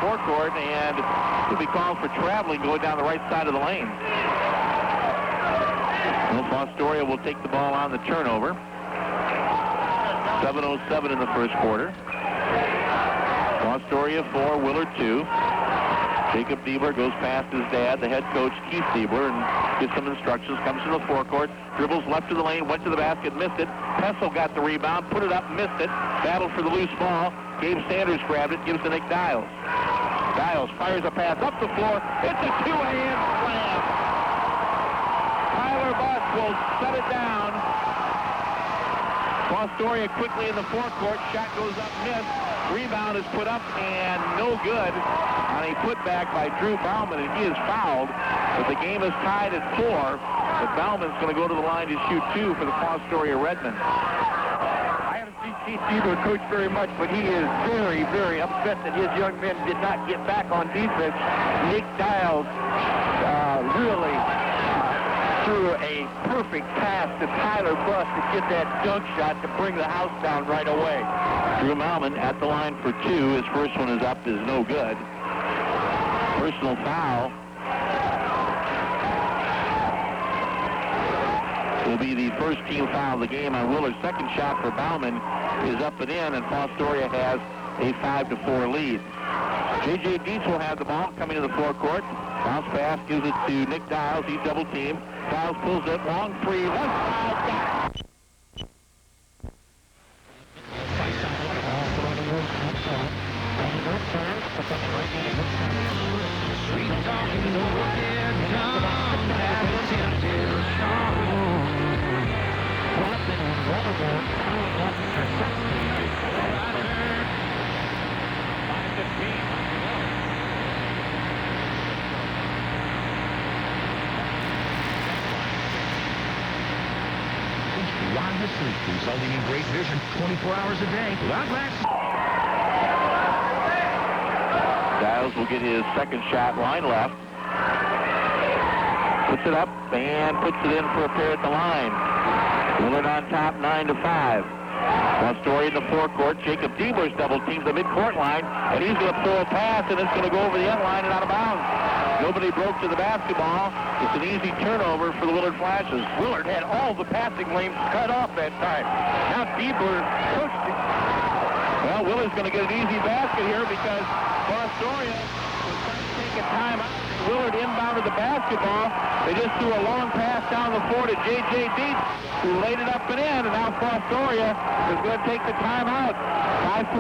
forecourt, and he'll be called for traveling going down the right side of the lane. Well, Fostoria will take the ball on the turnover. 7:07 in the first quarter. Fostoria 4, Willard 2. Jacob Diebler goes past his dad, the head coach, Keith Diebler, and gives some instructions. Comes to the forecourt, dribbles left to the lane, went to the basket, missed it. Pessel got the rebound, put it up, missed it. Battled for the loose ball. Gabe Sanders grabbed it, gives to Nick Dials. Dials fires a pass up the floor. It's a two-hand slam. Tyler Buss will set it down. Fostoria quickly in the forecourt. Shot goes up, missed. Rebound is put up and no good on a putback by Drew Bauman, and he is fouled. But the game is tied at 4. But Bauman's going to go to the line to shoot 2 for the Fostoria Redmen. I haven't seen Keith Diebler coach very much, but he is very, very upset that his young men did not get back on defense. Nick Dials really threw a perfect pass to Tyler Buss to get that dunk shot to bring the house down right away. Drew Bauman at the line for 2. His first one is up, is no good. Personal foul will be the first team foul of the game on Willard. Second shot for Bauman is up and in, and Fostoria has a 5-4 lead. J.J. Dietz will have the ball coming to the forecourt. Bounce pass gives it to Nick Dials. He's double teamed. Dials pulls it long three. One side, got it. Sweet talking, no get done. Have a tempted song. Beyond the sleep, resulting in great vision 24 hours a day. God bless. Dials will get his second shot, line left. Puts it up and puts it in for a pair at the line. Willard on top, 9-5. Fostoria in the forecourt. Jacob Diebler's double teamed the midcourt line, and he's going to pull a pass, and it's going to go over the end line and out of bounds. Nobody broke to the basketball. It's an easy turnover for the Willard Flashes. Willard had all the passing lanes cut off that time. Now Diebler pushed it. Well, Willard's going to get an easy basket here because Fostoria was trying to take a timeout. Willard inbounded the basketball. They just threw a long pass down the floor to J.J. Dietz, who laid it up and in, and now Fostoria is going to take the timeout.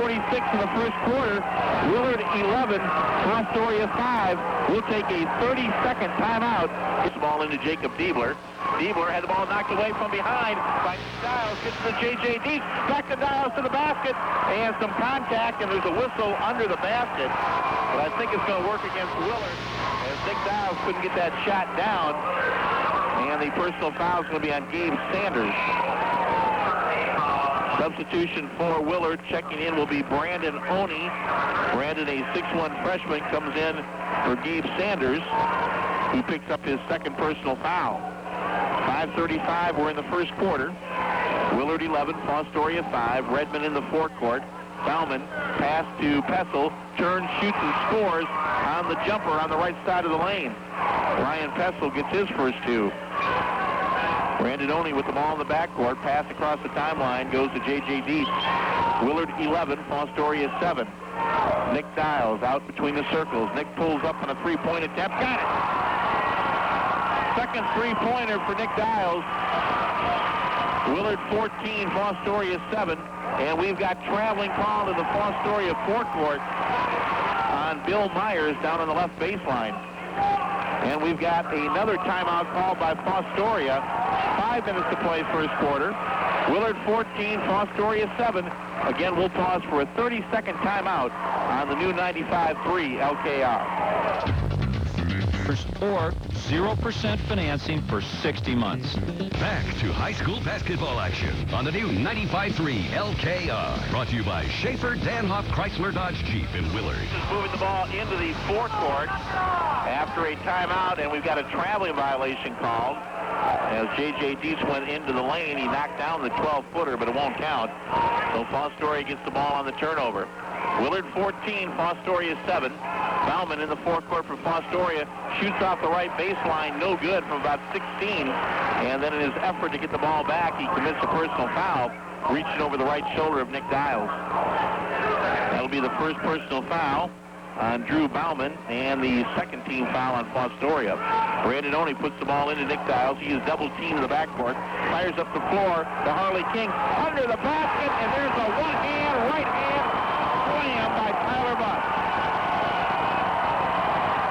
5:46 in the first quarter. Willard 11, Fostoria 5. We'll take a 30-second timeout. Gets the ball into Jacob Diebler. Diebler had the ball knocked away from behind by Dials. Gets to J.J. Dietz. Back to Dials to the basket. And some contact, and there's a whistle under the basket. But I think it's going to work against Willard, as Nick Dials couldn't get that shot down. And the personal foul is going to be on Gabe Sanders. Substitution for Willard. Checking in will be Brandon Oney. Brandon, a 6'1 freshman, comes in for Gabe Sanders, who picks up his second personal foul. 5:35, we're in the first quarter. Willard 11, Fostoria 5. Redmond in the forecourt. Bauman, pass to Pessel, turns, shoots, and scores on the jumper on the right side of the lane. Ryan Pessel gets his first 2. Brandon Oney with the ball in the backcourt. Pass across the timeline goes to J.J. Dietz. Willard 11, Fostoria 7. Nick Dials out between the circles. Nick pulls up on a three-point attempt. Got it! Second three-pointer for Nick Dials. Willard 14, Fostoria 7. And we've got traveling called in the Fostoria forecourt on Bill Myers down on the left baseline. And we've got another timeout called by Fostoria. 5 minutes to play first quarter. Willard 14, Fostoria 7. Again, we'll pause for a 30-second timeout on the new 95.3 LKR. Or 0% financing for 60 months. Back to high school basketball action on the new 95.3 LKR. Brought to you by Schaefer Danhoff Chrysler Dodge Jeep in Willard. Just moving the ball into the forecourt after a timeout, and we've got a traveling violation called. As J.J. Dietz went into the lane, he knocked down the 12-footer, but it won't count. So Fostoria gets the ball on the turnover. Willard 14, Fostoria 7. Bauman in the forecourt for Fostoria shoots off the right baseline, no good from about 16. And then in his effort to get the ball back, he commits a personal foul, reaching over the right shoulder of Nick Dials. That'll be the first personal foul on Drew Bauman and the second team foul on Fostoria. Brandon Oney puts the ball into Nick Dials. He is double teamed in the backcourt. Fires up the floor to Harley King under the basket, and there's a one-hand, right-hand slam by Tyler Buss.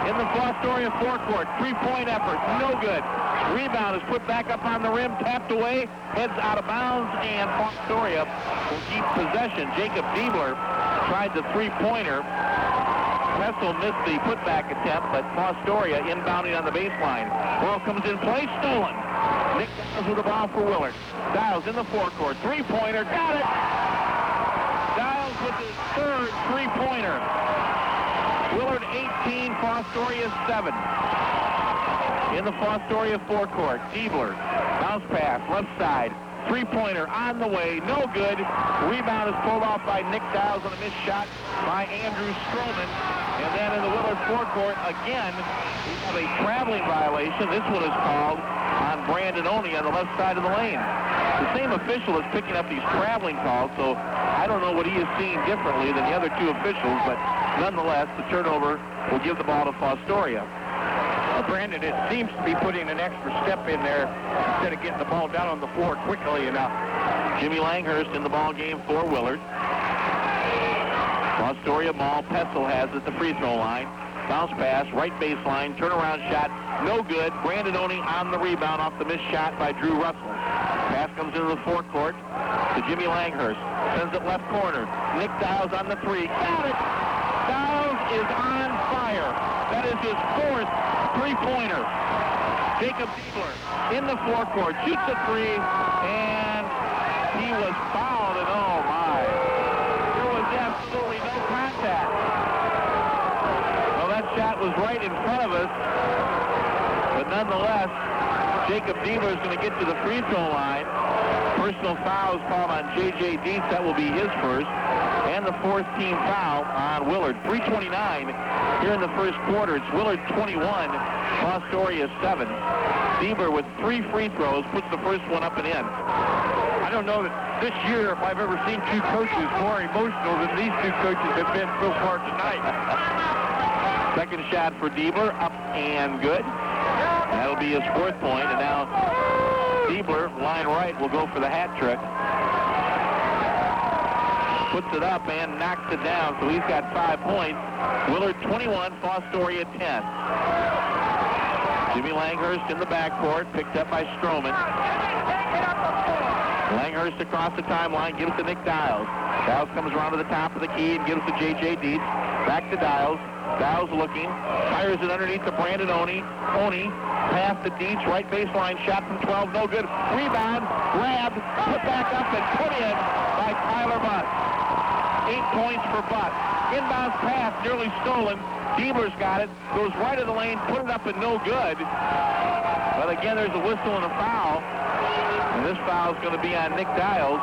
In the Fostoria forecourt, three-point effort, no good. Rebound is put back up on the rim, tapped away, heads out of bounds, and Fostoria will keep possession. Jacob Diebler tried the three-pointer. Hessel missed the putback attempt, but Fostoria inbounding on the baseline. Ball comes in play, stolen. Nick Dials with the ball for Willard. Dials in the forecourt, three-pointer, got it! Dials with his third three-pointer. Willard 18, Fostoria 7. In the Fostoria forecourt, Diebler, bounce pass, left side, three-pointer on the way, no good. Rebound is pulled off by Nick Dials on a missed shot by Andrew Stroman. And then in the Willard forecourt, again, we have a traveling violation. This one is called on Brandon Oney on the left side of the lane. The same official is picking up these traveling calls, so I don't know what he is seeing differently than the other two officials, but nonetheless, the turnover will give the ball to Fostoria. Well, Brandon, it seems to be putting an extra step in there instead of getting the ball down on the floor quickly enough. Jimmy Langhurst in the ball game for Willard. Fostoria ball, Pessel has at the free throw line. Bounce pass, right baseline, turnaround shot, no good. Brandon Oney on the rebound off the missed shot by Drew Russell. Pass comes into the forecourt to Jimmy Langhurst. Sends it left corner. Nick Dials on the three. Got it! Dials is on fire. That is his fourth three-pointer. Jacob Diebler in the forecourt, shoots a three, and he was fouled, and oh my. There was absolutely no contact. Well, that shot was right in front of us, but nonetheless, Jacob Diebler is going to get to the free throw line. Personal foul is called on J.J. Dietz. That will be his first. And the fourth team foul on Willard. 3:29 here in the first quarter. It's Willard 21, Fostoria 7. Diebler with 3 free throws puts the first one up and in. I don't know that this year if I've ever seen two coaches more emotional than these two coaches have been so far tonight. Second shot for Diebler, up and good. That'll be his fourth point, and now Diebler, line right, will go for the hat trick. Puts it up and knocks it down, so he's got 5 points. Willard 21, Fostoria 10. Jimmy Langhurst in the backcourt, picked up by Stroman. Langhurst across the timeline, gives to Nick Dials. Dials comes around to the top of the key and gives to J.J. Dietz. Back to Dials. Dials looking, fires it underneath to Brandon Oney. Oney, pass to Dietz, right baseline, shot from 12, no good. Rebound, grabbed, put back up and put in by Tyler Buss. 8 points for Buss. Inbound pass, nearly stolen. Diebler's got it, goes right of the lane, put it up and no good. But again, there's a whistle and a foul. And this foul is going to be on Nick Dials.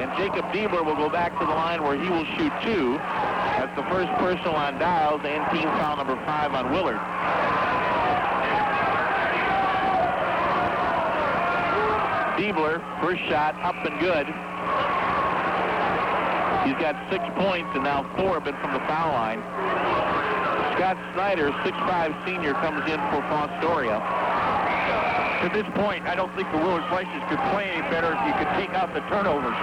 And Jacob Diebler will go back to the line where he will shoot 2. That's the first personal on Dials and team foul number 5 on Willard. Diebler, first shot, up and good. He's got 6 points, and now 4 have been from the foul line. Scott Snyder, 6'5" senior, comes in for Fostoria. To this point, I don't think the Willard Slicers could play any better if you could take out the turnovers.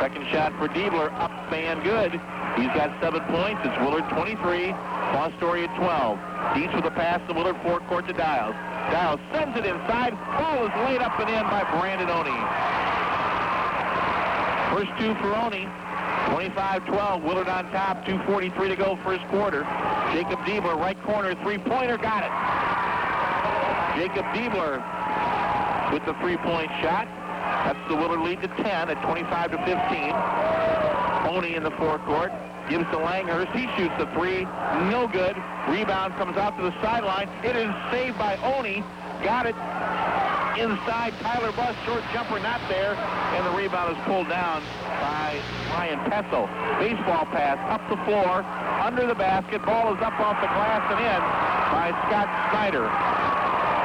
Second shot for Diebler, up and good. He's got 7 points. It's Willard 23, Fostoria 12. Dietz with a pass to Willard forecourt to Dials. Dials sends it inside. Ball is laid up and in by Brandon Oney. First 2 for Oney. 25-12, Willard on top, 2:43 to go first quarter. Jacob Diebler, right corner, three-pointer, got it. Jacob Diebler with the three-point shot. That's the Willard lead to 10 at 25-15. Oney in the forecourt, gives to Langhurst. He shoots the 3, no good. Rebound comes out to the sideline. It is saved by Oney. Got it inside. Tyler Buss, short jumper, not there. and the rebound is pulled down by Ryan Pessel. Baseball pass up the floor, under the basket. Ball is up off the glass and in by Scott Snyder.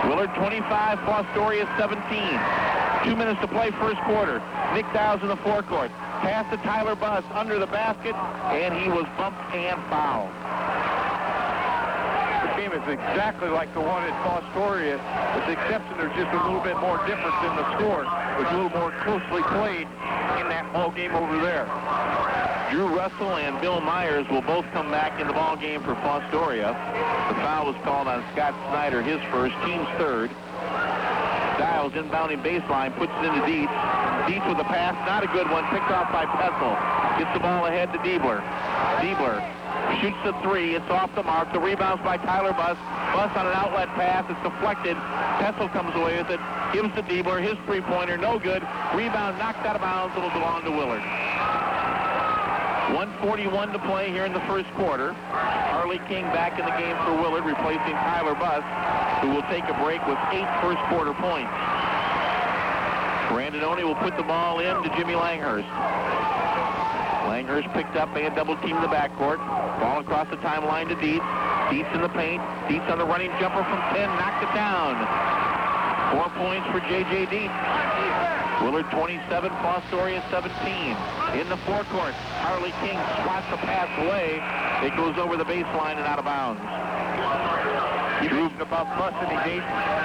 Willard 25, Fostoria 17. 2 minutes to play first quarter. Nick Dials in the forecourt. Pass to Tyler Buss under the basket, and he was bumped and fouled. The game is exactly like the one at Fostoria, with the exception there's just a little bit more difference in the score. It was a little more closely played in that ball game over there. Drew Russell and Bill Myers will both come back in the ball game for Fostoria. The foul was called on Scott Snyder, his first, team's third. Dials inbounding baseline, puts it into Dietz. Dietz with a pass, not a good one, picked off by Pessel. Gets the ball ahead to Diebler. Diebler shoots the three, it's off the mark. The rebound's by Tyler Buss. Buss on an outlet pass, it's deflected. Pessel comes away with it, gives to Diebler, his three-pointer, no good. Rebound knocked out of bounds, it'll belong to Willard. 1:41 to play here in the first quarter. Harley King back in the game for Willard, replacing Tyler Buss, who will take a break with 8 first quarter points. Brandononi will put the ball in to Jimmy Langhurst. Langhurst picked up and double-teamed the backcourt. Ball across the timeline to Dietz. Dietz in the paint. Dietz on the running jumper from 10, knocked it down. 4 points for J.J. Dietz. Willard 27, Fostoria 17. In the forecourt, Harley King swats the pass away. It goes over the baseline and out of bounds. You mentioned about Buss and his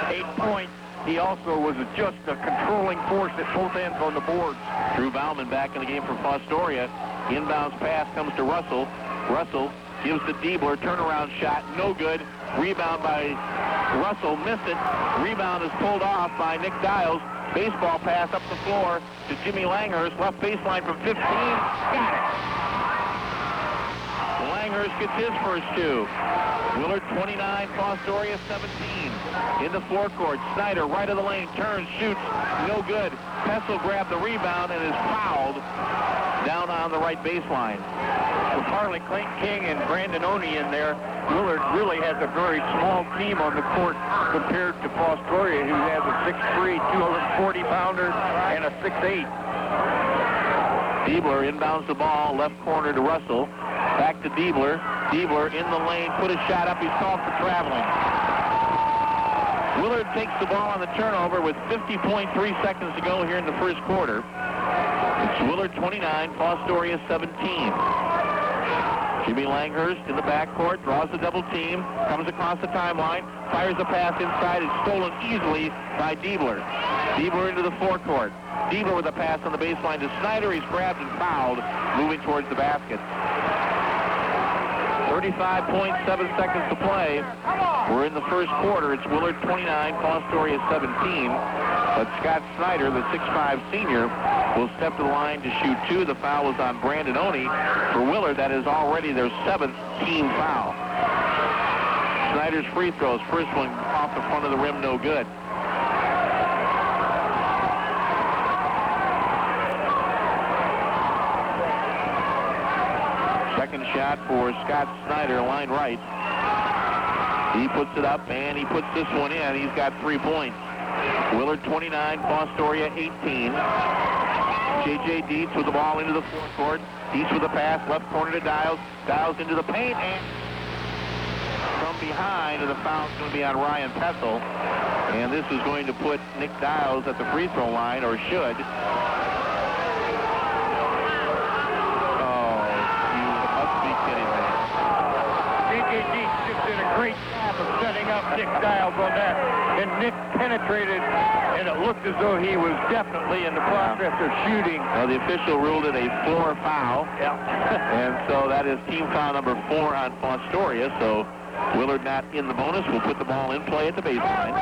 8 points. He also was just a controlling force at both ends on the boards. Drew Bauman back in the game for Fostoria. Inbounds pass comes to Russell. Russell gives to Diebler. Turnaround shot, no good. Rebound by Russell, missed it. Rebound is pulled off by Nick Dials. Baseball pass up the floor to Jimmy Langhurst. Left baseline from 15. Got it. Langhurst gets his first 2. Willard 29, Fostoria 17. In the forecourt, Snyder right of the lane, turns, shoots, no good. Pessel grabbed the rebound and is fouled down on the right baseline. With Harley King and Brandononi in there, Willard really has a very small team on the court compared to Fostoria, who has a 6'3", 240-pounder and a 6'8". Diebler inbounds the ball, left corner to Russell. Back to Diebler. Diebler in the lane, put a shot up. He's called for traveling. Willard takes the ball on the turnover with 50.3 seconds to go here in the first quarter. It's Willard 29, Fostoria 17. Jimmy Langhurst in the backcourt, draws the double team, comes across the timeline, fires a pass inside, is stolen easily by Diebler. Diebler into the forecourt. Diebler with a pass on the baseline to Snyder. He's grabbed and fouled, moving towards the basket. 35.7 seconds to play. We're in the first quarter. It's Willard 29, Fostoria 17. But Scott Snyder, the 6'5 senior, will step to the line to shoot 2. The foul was on Brandononi. For Willard, that is already their 7th team foul. Snyder's free throws. First one off the front of the rim, no good. Second shot for Scott Snyder, line right. He puts it up, and he puts this one in. He's got 3 points. Willard 29, Fostoria 18. J.J. Dietz with the ball into the forecourt. Dietz with a pass, left corner to Dials. Dials into the paint, and from behind, and the foul's going to be on Ryan Pessel. And this is going to put Nick Dials at the free throw line, or should. Did a great job of setting up Nick Dials on that, and Nick penetrated, and it looked as though he was definitely in the process of shooting. Well, the official ruled it a floor foul, and so that is team foul number 4 on Fostoria. So Willard not in the bonus. Will put the ball in play at the baseline.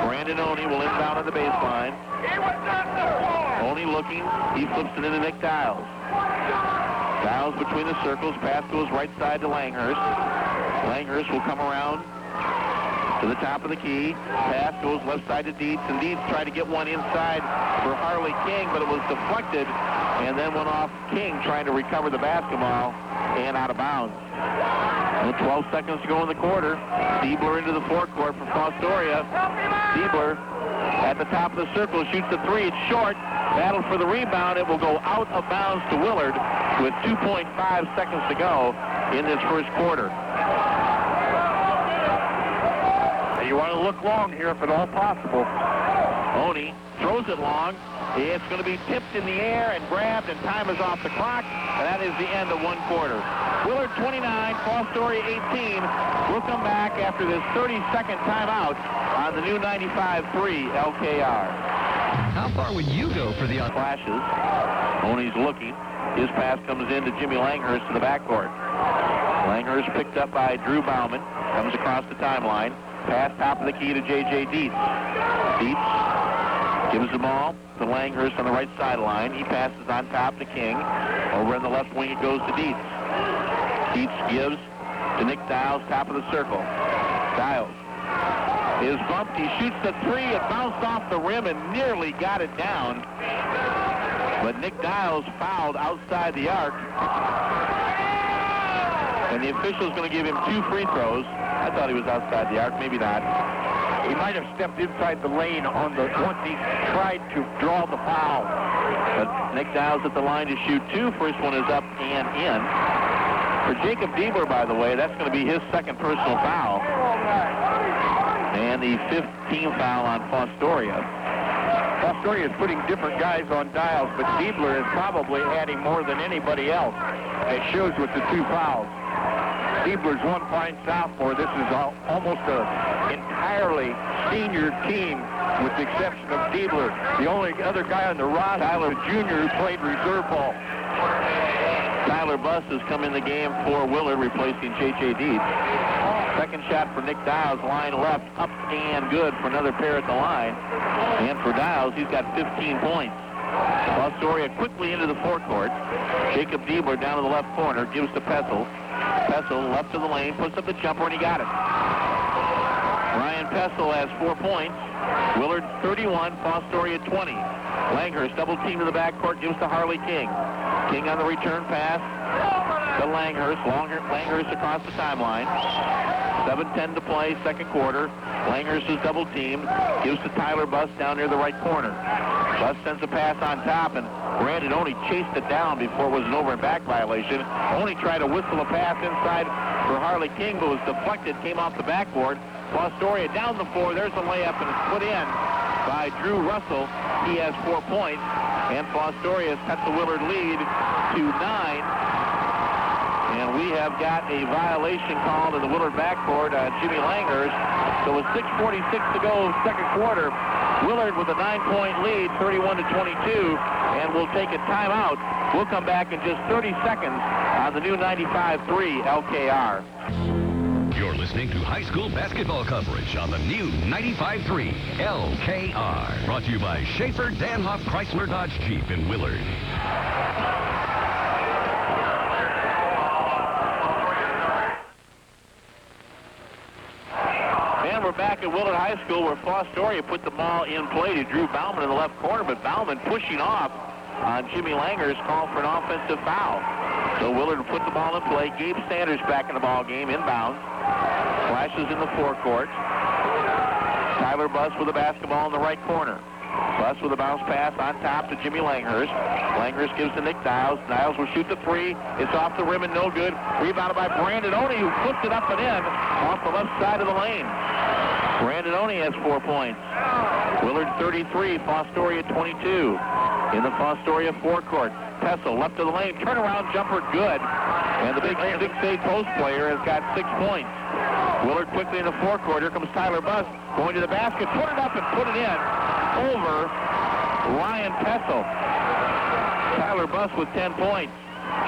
Brandononi will inbound on the baseline. Only looking, he flips it into Nick Dials. Dials between the circles, pass goes right side to Langhurst. Langhurst will come around to the top of the key. Pass goes left side to Dietz, and Dietz tried to get one inside for Harley King, but it was deflected, and then went off King trying to recover the basketball, and out of bounds. 12 seconds to go in the quarter. Diebler into the forecourt for Fostoria. Diebler at the top of the circle, shoots the three. It's short. Battle for the rebound. It will go out of bounds to Willard with 2.5 seconds to go in this first quarter. You want to look long here if at all possible. Oni throws it long. It's going to be tipped in the air and grabbed, and time is off the clock. And that is the end of one quarter. Willard 29, Fostoria 18. We'll come back after this 30-second timeout on the new 95.3 LKR. How far would you go for the Flashes. Oni's looking. His pass comes in to Jimmy Langhurst to the backcourt. Langhurst picked up by Drew Bauman. Comes across the timeline. Pass top of the key to J.J. Dietz. Dietz gives the ball to Langhurst on the right sideline. He passes on top to King. Over in the left wing it goes to Dietz. Dietz gives to Nick Dials, top of the circle. Dials is bumped. He shoots the three. It bounced off the rim and nearly got it down. But Nick Dials fouled outside the arc. And the official's going to give him 2 free throws. I thought he was outside the arc. Maybe not. He might have stepped inside the lane on the once he tried to draw the foul. But Nick Dials at the line to shoot 2. First one is up and in. For Jacob Diebler, by the way, that's going to be his second personal foul. And the 15th foul on Fostoria. Fostoria is putting different guys on Dials, but Diebler is probably adding more than anybody else. It shows with the 2 fouls. Diebler's one fine sophomore. This is almost an entirely senior team with the exception of Diebler. The only other guy on the roster is a junior who played reserve ball. Tyler Buss has come in the game for Willard, replacing J.J. Dietz. Second shot for Nick Dials, line left, up and good for another pair at the line. And for Dials, he's got 15 points. Fostoria quickly into the forecourt. Jacob Diebler down to the left corner, gives to Pessel. Pessel left to the lane, puts up the jumper, and he got it. Ryan Pessel has 4 points. Willard 31, Fostoria 20. Langhurst double team to the backcourt, gives to Harley King. King on the return pass to Langhurst. Langhurst across the timeline. 7:10 to play, second quarter. Langhurst is double teamed. Gives to Tyler Buss down near the right corner. Buss sends a pass on top, and Brandon Oney chased it down before it was an over and back violation. Oney tried to whistle a pass inside for Harley King, but was deflected, came off the backboard. Fostoria down the floor. There's a layup, and it's put in by Drew Russell. He has 4 points, and Fostoria has cut the Willard lead to 9. And we have got a violation called in the Willard backcourt on Jimmy Langhurst. So with 6:46 to go, second quarter, Willard with a 9-point lead, 31-22, and we'll take a timeout. We'll come back in just 30 seconds on the new 95.3 LKR. You're listening to high school basketball coverage on the new 95.3 LKR. Brought to you by Schaefer Danhoff Chrysler Dodge Jeep in Willard. And we're back at Willard High School where Fostoria put the ball in play to Drew Bauman in the left corner, but Bauman pushing off on Jimmy Langer's call for an offensive foul. So Willard put the ball in play. Gabe Sanders back in the ball game, inbounds. Flashes in the forecourt. Tyler Buss with the basketball in the right corner. Buss with a bounce pass on top to Jimmy Langhurst. Langhurst gives to Nick Dials. Dials will shoot the three. It's off the rim and no good. Rebounded by Brandon Oney, who flipped it up and in off the left side of the lane. Brandon Oney has 4 points. Willard 33, Fostoria 22. In the Fostoria forecourt. Pessel left of the lane. Turnaround jumper good. And the big 6'8" post player has got 6 points. Willard quickly in the forecourt. Here comes Tyler Buss going to the basket. Put it up and put it in over Ryan Pessel. Tyler Buss with 10 points.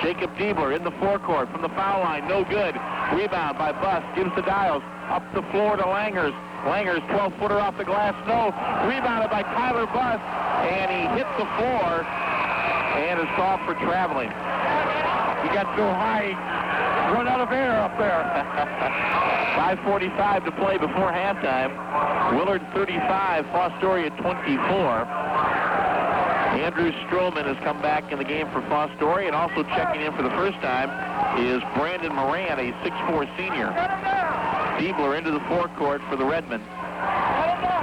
Jacob Diebler in the forecourt from the foul line. No good. Rebound by Buss. Gives to Dials. Up the floor to Langhurst. Langhurst 12-footer off the glass. No. Rebounded by Tyler Buss. And he hit the floor and is called for traveling. He got so high, run out of air up there. 5:45 to play before halftime. Willard 35, Fostoria 24. Andrew Stroman has come back in the game for Fostoria, and also checking in for the first time is Brandon Moran, a 6'4" senior. Diebler into the forecourt for the Redmen.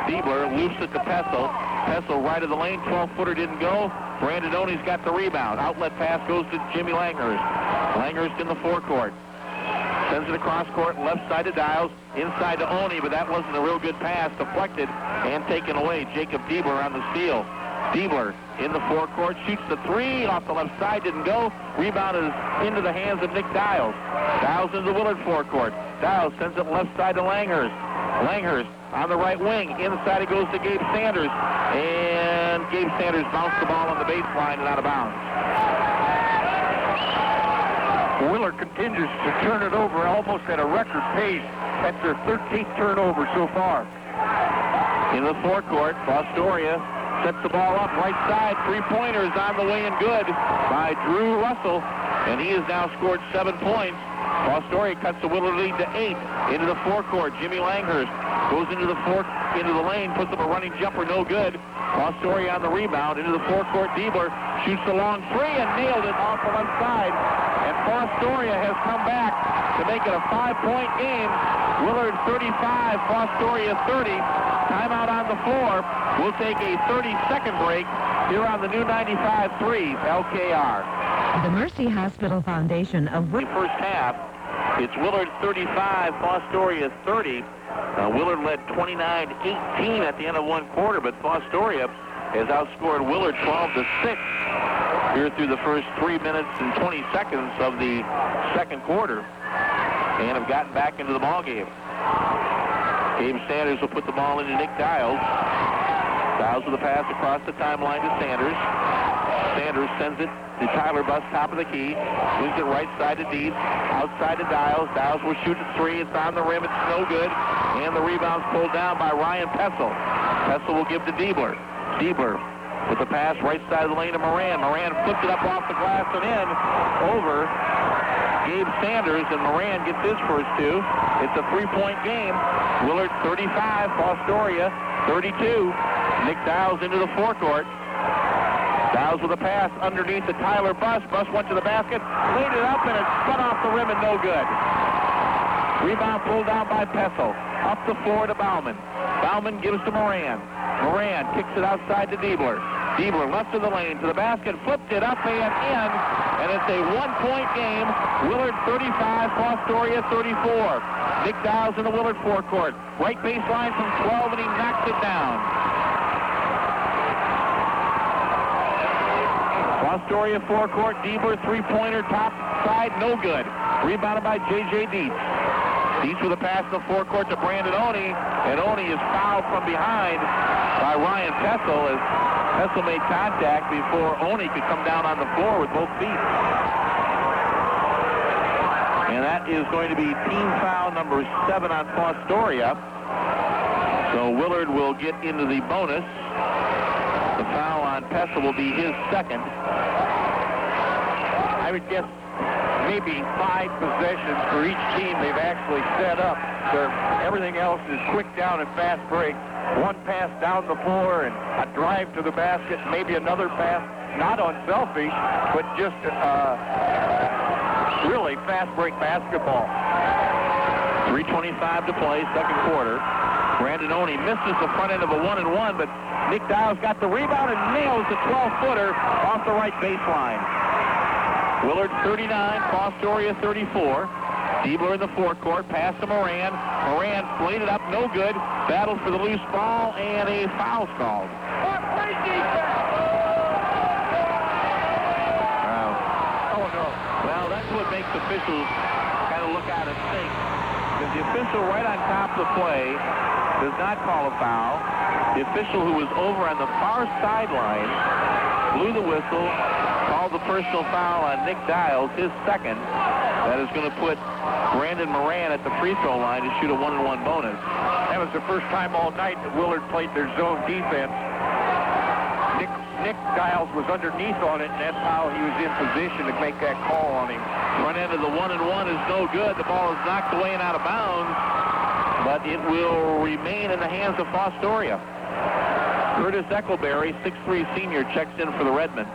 Diebler loops it to Pessel. Pessel right of the lane, 12-footer didn't go. Brandononi's got the rebound. Outlet pass goes to Jimmy Langhurst. Langhurst in the forecourt. Sends it across court, left side to Dials, inside to Oni, but that wasn't a real good pass. Deflected and taken away. Jacob Diebler on the steal. Diebler in the forecourt, shoots the three off the left side, didn't go. Rebound is into the hands of Nick Dials. Dials into the Willard forecourt. Dials sends it left side to Langhurst. Langhurst on the right wing. Inside it goes to Gabe Sanders. And Gabe Sanders bounced the ball on the baseline and out of bounds. Willard continues to turn it over almost at a record pace. That's their 13th turnover so far. In the forecourt, Fostoria sets the ball up right side. Three-pointers on the way and good by Drew Russell. And he has now scored 7 points. Fostoria cuts the Willard lead to 8. Into the forecourt, Jimmy Langhurst goes into the lane, puts up a running jumper, no good. Fostoria on the rebound, into the forecourt. Diebler shoots the long three and nailed it off the left side. And Fostoria has come back to make it a 5-point game. Willard 35, Fostoria 30. Timeout on the floor. We'll take a 30-second break here on the new 95.3 LKR. The Mercy Hospital Foundation of The first half, it's Willard 35, Fostoria 30. Willard led 29-18 at the end of one quarter, but Fostoria has outscored Willard 12-6 here through the first 3 minutes and 20 seconds of the second quarter, and have gotten back into the ballgame. Gabe Sanders will put the ball into Nick Dials. Dials with a pass across the timeline to Sanders. Sanders sends it to Tyler Buss, top of the key. Swings it right side to Deeds. Outside to Dials. Dials will shoot a three. It's on the rim. It's no good. And the rebound's pulled down by Ryan Pessel. Pessel will give to Diebler. Diebler with the pass right side of the lane to Moran. Moran flipped it up off the glass and in over Gabe Sanders, and Moran gets his first two. It's a 3-point game. Willard 35, Fostoria 32. Nick Dials into the forecourt. Dials with a pass underneath to Tyler Buss. Buss went to the basket, laid it up, and it spun off the rim and no good. Rebound pulled down by Pessel. Up the floor to Bauman. Bauman gives to Moran. Moran kicks it outside to Diebler. Diebler left of the lane to the basket, flipped it up and in, and it's a 1-point game. Willard 35, Fostoria 34. Nick Dials in the Willard forecourt. Right baseline from 12, and he knocks it down. Fostoria forecourt, Diebler three-pointer, top side, no good. Rebounded by J.J. Dietz. Dietz with a pass in the forecourt to Brandon Oni, and Oni is fouled from behind by Ryan Pessel as Pessel made contact before Oni could come down on the floor with both feet. And that is going to be team foul number 7 on Fostoria. So Willard will get into the bonus. The foul on Pessel will be his second. I would guess maybe 5 possessions for each team they've actually set up. Everything else is quick down and fast break. One pass down the floor and a drive to the basket, maybe another pass, not unselfish, but just really fast break basketball. 3:25 to play, second quarter. Brandon Oni misses the front end of a 1-and-1, but Nick Dials got the rebound and nails the 12-footer off the right baseline. Willard 39, Fostoria 34. Diebler in the forecourt, pass to Moran. Moran played it up, no good. Battles for the loose ball, and a foul called. Wow. Oh, no. Well, that's what makes officials kind of look out and think. Because the official right on top of the play does not call a foul. The official who was over on the far sideline blew the whistle, called the personal foul on Nick Dials, his second. That is going to put Brandon Moran at the free throw line to shoot a 1-and-1 bonus. That was the first time all night that Willard played their zone defense. Nick Dials was underneath on it, and that's how he was in position to make that call on him. Front end of the 1-and-1 is no good. The ball is knocked away and out of bounds, but it will remain in the hands of Fostoria. Curtis Eckleberry, 6'3" senior, checks in for the Redmen.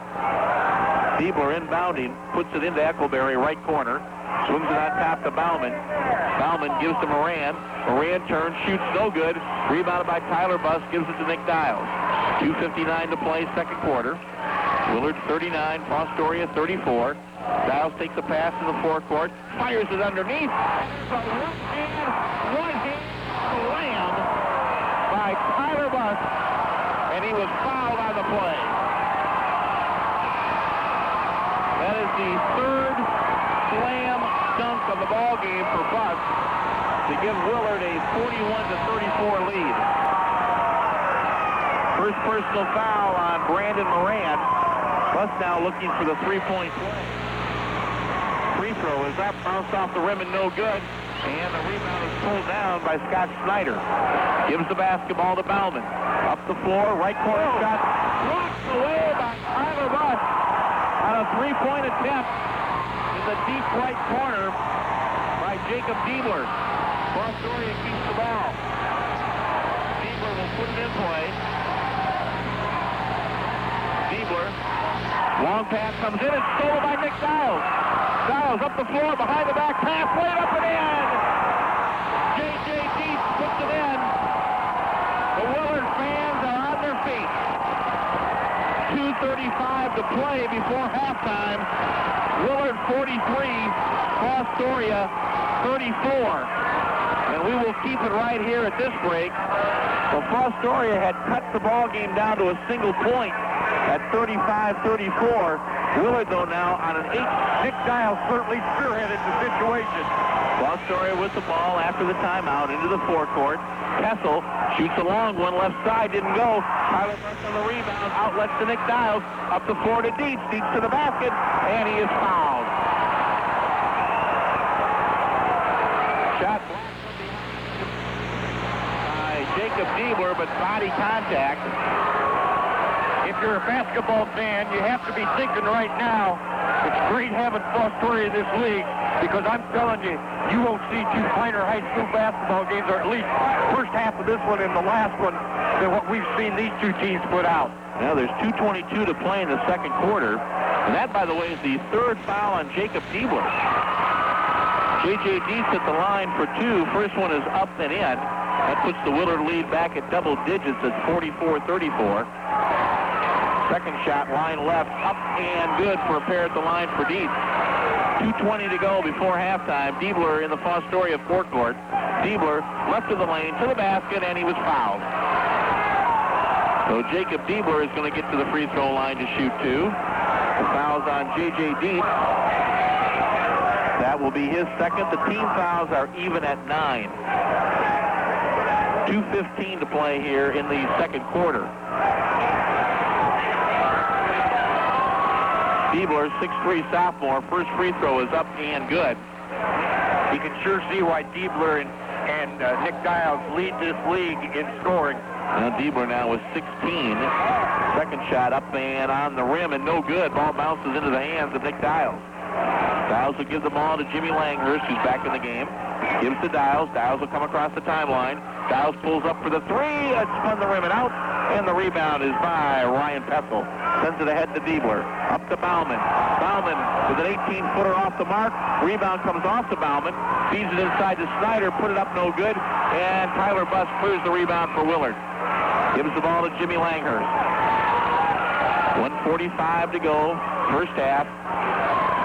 Diebler inbounding, puts it into Eckleberry, right corner. Swings it on top to Bauman. Bauman gives to Moran. Moran turns, shoots no good. Rebounded by Tyler Buss, gives it to Nick Dials. 2:59 to play, second quarter. Willard 39, Fostoria 34. Dials takes a pass to the forecourt, fires it underneath. One-hand slam by Tyler Buss, and he was fouled on the play. That is the third slam dunk of the ball game for Buss to give Willard a 41-34 lead. First personal foul on Brandon Moran. Buss now looking for the three-point play. Free throw is up, bounced off the rim and no good. And the rebound is pulled down by Scott Snyder. Gives the basketball to Bauman. Up the floor, right corner shot. Blocked away by Tyler Buss on a three-point attempt in the deep right corner by Jacob Diebler. Fostoria keeps the ball. Diebler will put it in play. Diebler, long pass comes in, it's stolen by Nick Dials. Dials up the floor, behind the back pass, laid up and in. J.J. Dietz puts it in. The Willard fans are on their feet. 2:35 to play before halftime. Willard 43, Fostoria 34. And we will keep it right here at this break. So Fostoria had cut the ball game down to a single point at 35-34. Willard, though, now on an 8. Nick Dials certainly spearheaded the situation. Fostoria with the ball after the timeout into the forecourt. Kessel shoots a long one left side, didn't go. Tyler Buss on the rebound, outlets to Nick Dials. Up the floor to Dietz. Dietz to the basket, and he is fouled. Shot blocked by Jacob Diebler, but body contact. If you're a basketball fan, you have to be thinking right now, it's great having Fostoria in this league, because I'm telling you, you won't see two finer high school basketball games, or at least first half of this one and the last one, than what we've seen these two teams put out. Now there's 2:22 to play in the second quarter, and that, by the way, is the third foul on Jacob Diebler. J.J. Dietz at the line for 2. First one is up and in. That puts the Willard lead back at double digits at 44-34. Second shot, line left, up and good for a pair at the line for Dietz. 2:20 to go before halftime. Diebler in the Fostoria forecourt. Diebler left of the lane to the basket, and he was fouled. So Jacob Diebler is going to get to the free throw line to shoot 2. The foul's on J.J. Dietz. That will be his second. The team fouls are even at 9. 2:15 to play here in the second quarter. Diebler, 6'3" sophomore. First free throw is up and good. You can sure see why Diebler and Nick Dials lead this league in scoring. Now Diebler now with 16. Second shot up and on the rim and no good. Ball bounces into the hands of Nick Dials. Dials will give the ball to Jimmy Langhurst, who's back in the game. Gives to Dials. Dials will come across the timeline. Dials pulls up for the 3. It's spun the rim and out. And the rebound is by Ryan Pessel. Sends it ahead to Diebler. Up to Bauman. Bauman with an 18-footer off the mark. Rebound comes off to Bauman. Feeds it inside to Snyder. Put it up no good. And Tyler Buss clears the rebound for Willard. Gives the ball to Jimmy Langhurst. 1:45 to go. First half.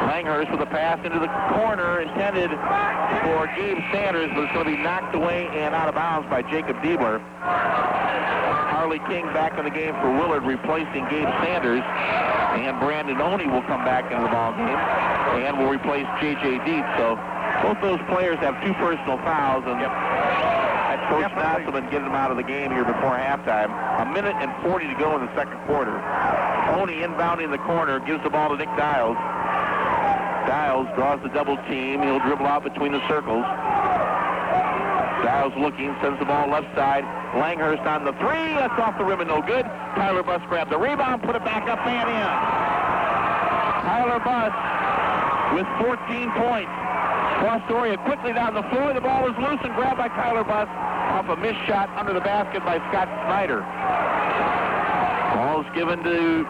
Langhurst with a pass into the corner intended for Gabe Sanders, but it's going to be knocked away and out of bounds by Jacob Diebler. Harley King back in the game for Willard, replacing Gabe Sanders. And Brandon Oney will come back into the ball game and will replace J.J. Dietz. So both those players have 2 personal fouls, and Coach Nasselman getting them out of the game here before halftime. 1:40 to go in the second quarter. Oney inbounding the corner, gives the ball to Nick Dials. Dials draws the double team. He'll dribble out between the circles. Dials looking, sends the ball left side. Langhurst on the 3. That's off the rim and no good. Tyler Buss grabbed the rebound, put it back up and in. Tyler Buss with 14 points. Fostoria quickly down the floor. The ball is loose and grabbed by Tyler Buss off a missed shot under the basket by Scott Snyder. Ball is given to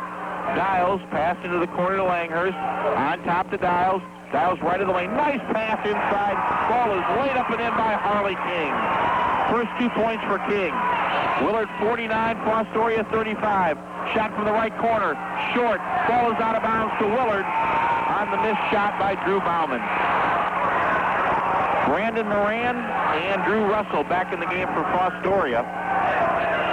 Dials passed into the corner to Langhurst. On top to Dials. Dials right of the lane. Nice pass inside. Ball is laid up and in by Harley King. First 2 points for King. Willard 49, Fostoria 35. Shot from the right corner. Short. Ball is out of bounds to Willard on the missed shot by Drew Bauman. Brandon Moran and Drew Russell back in the game for Fostoria.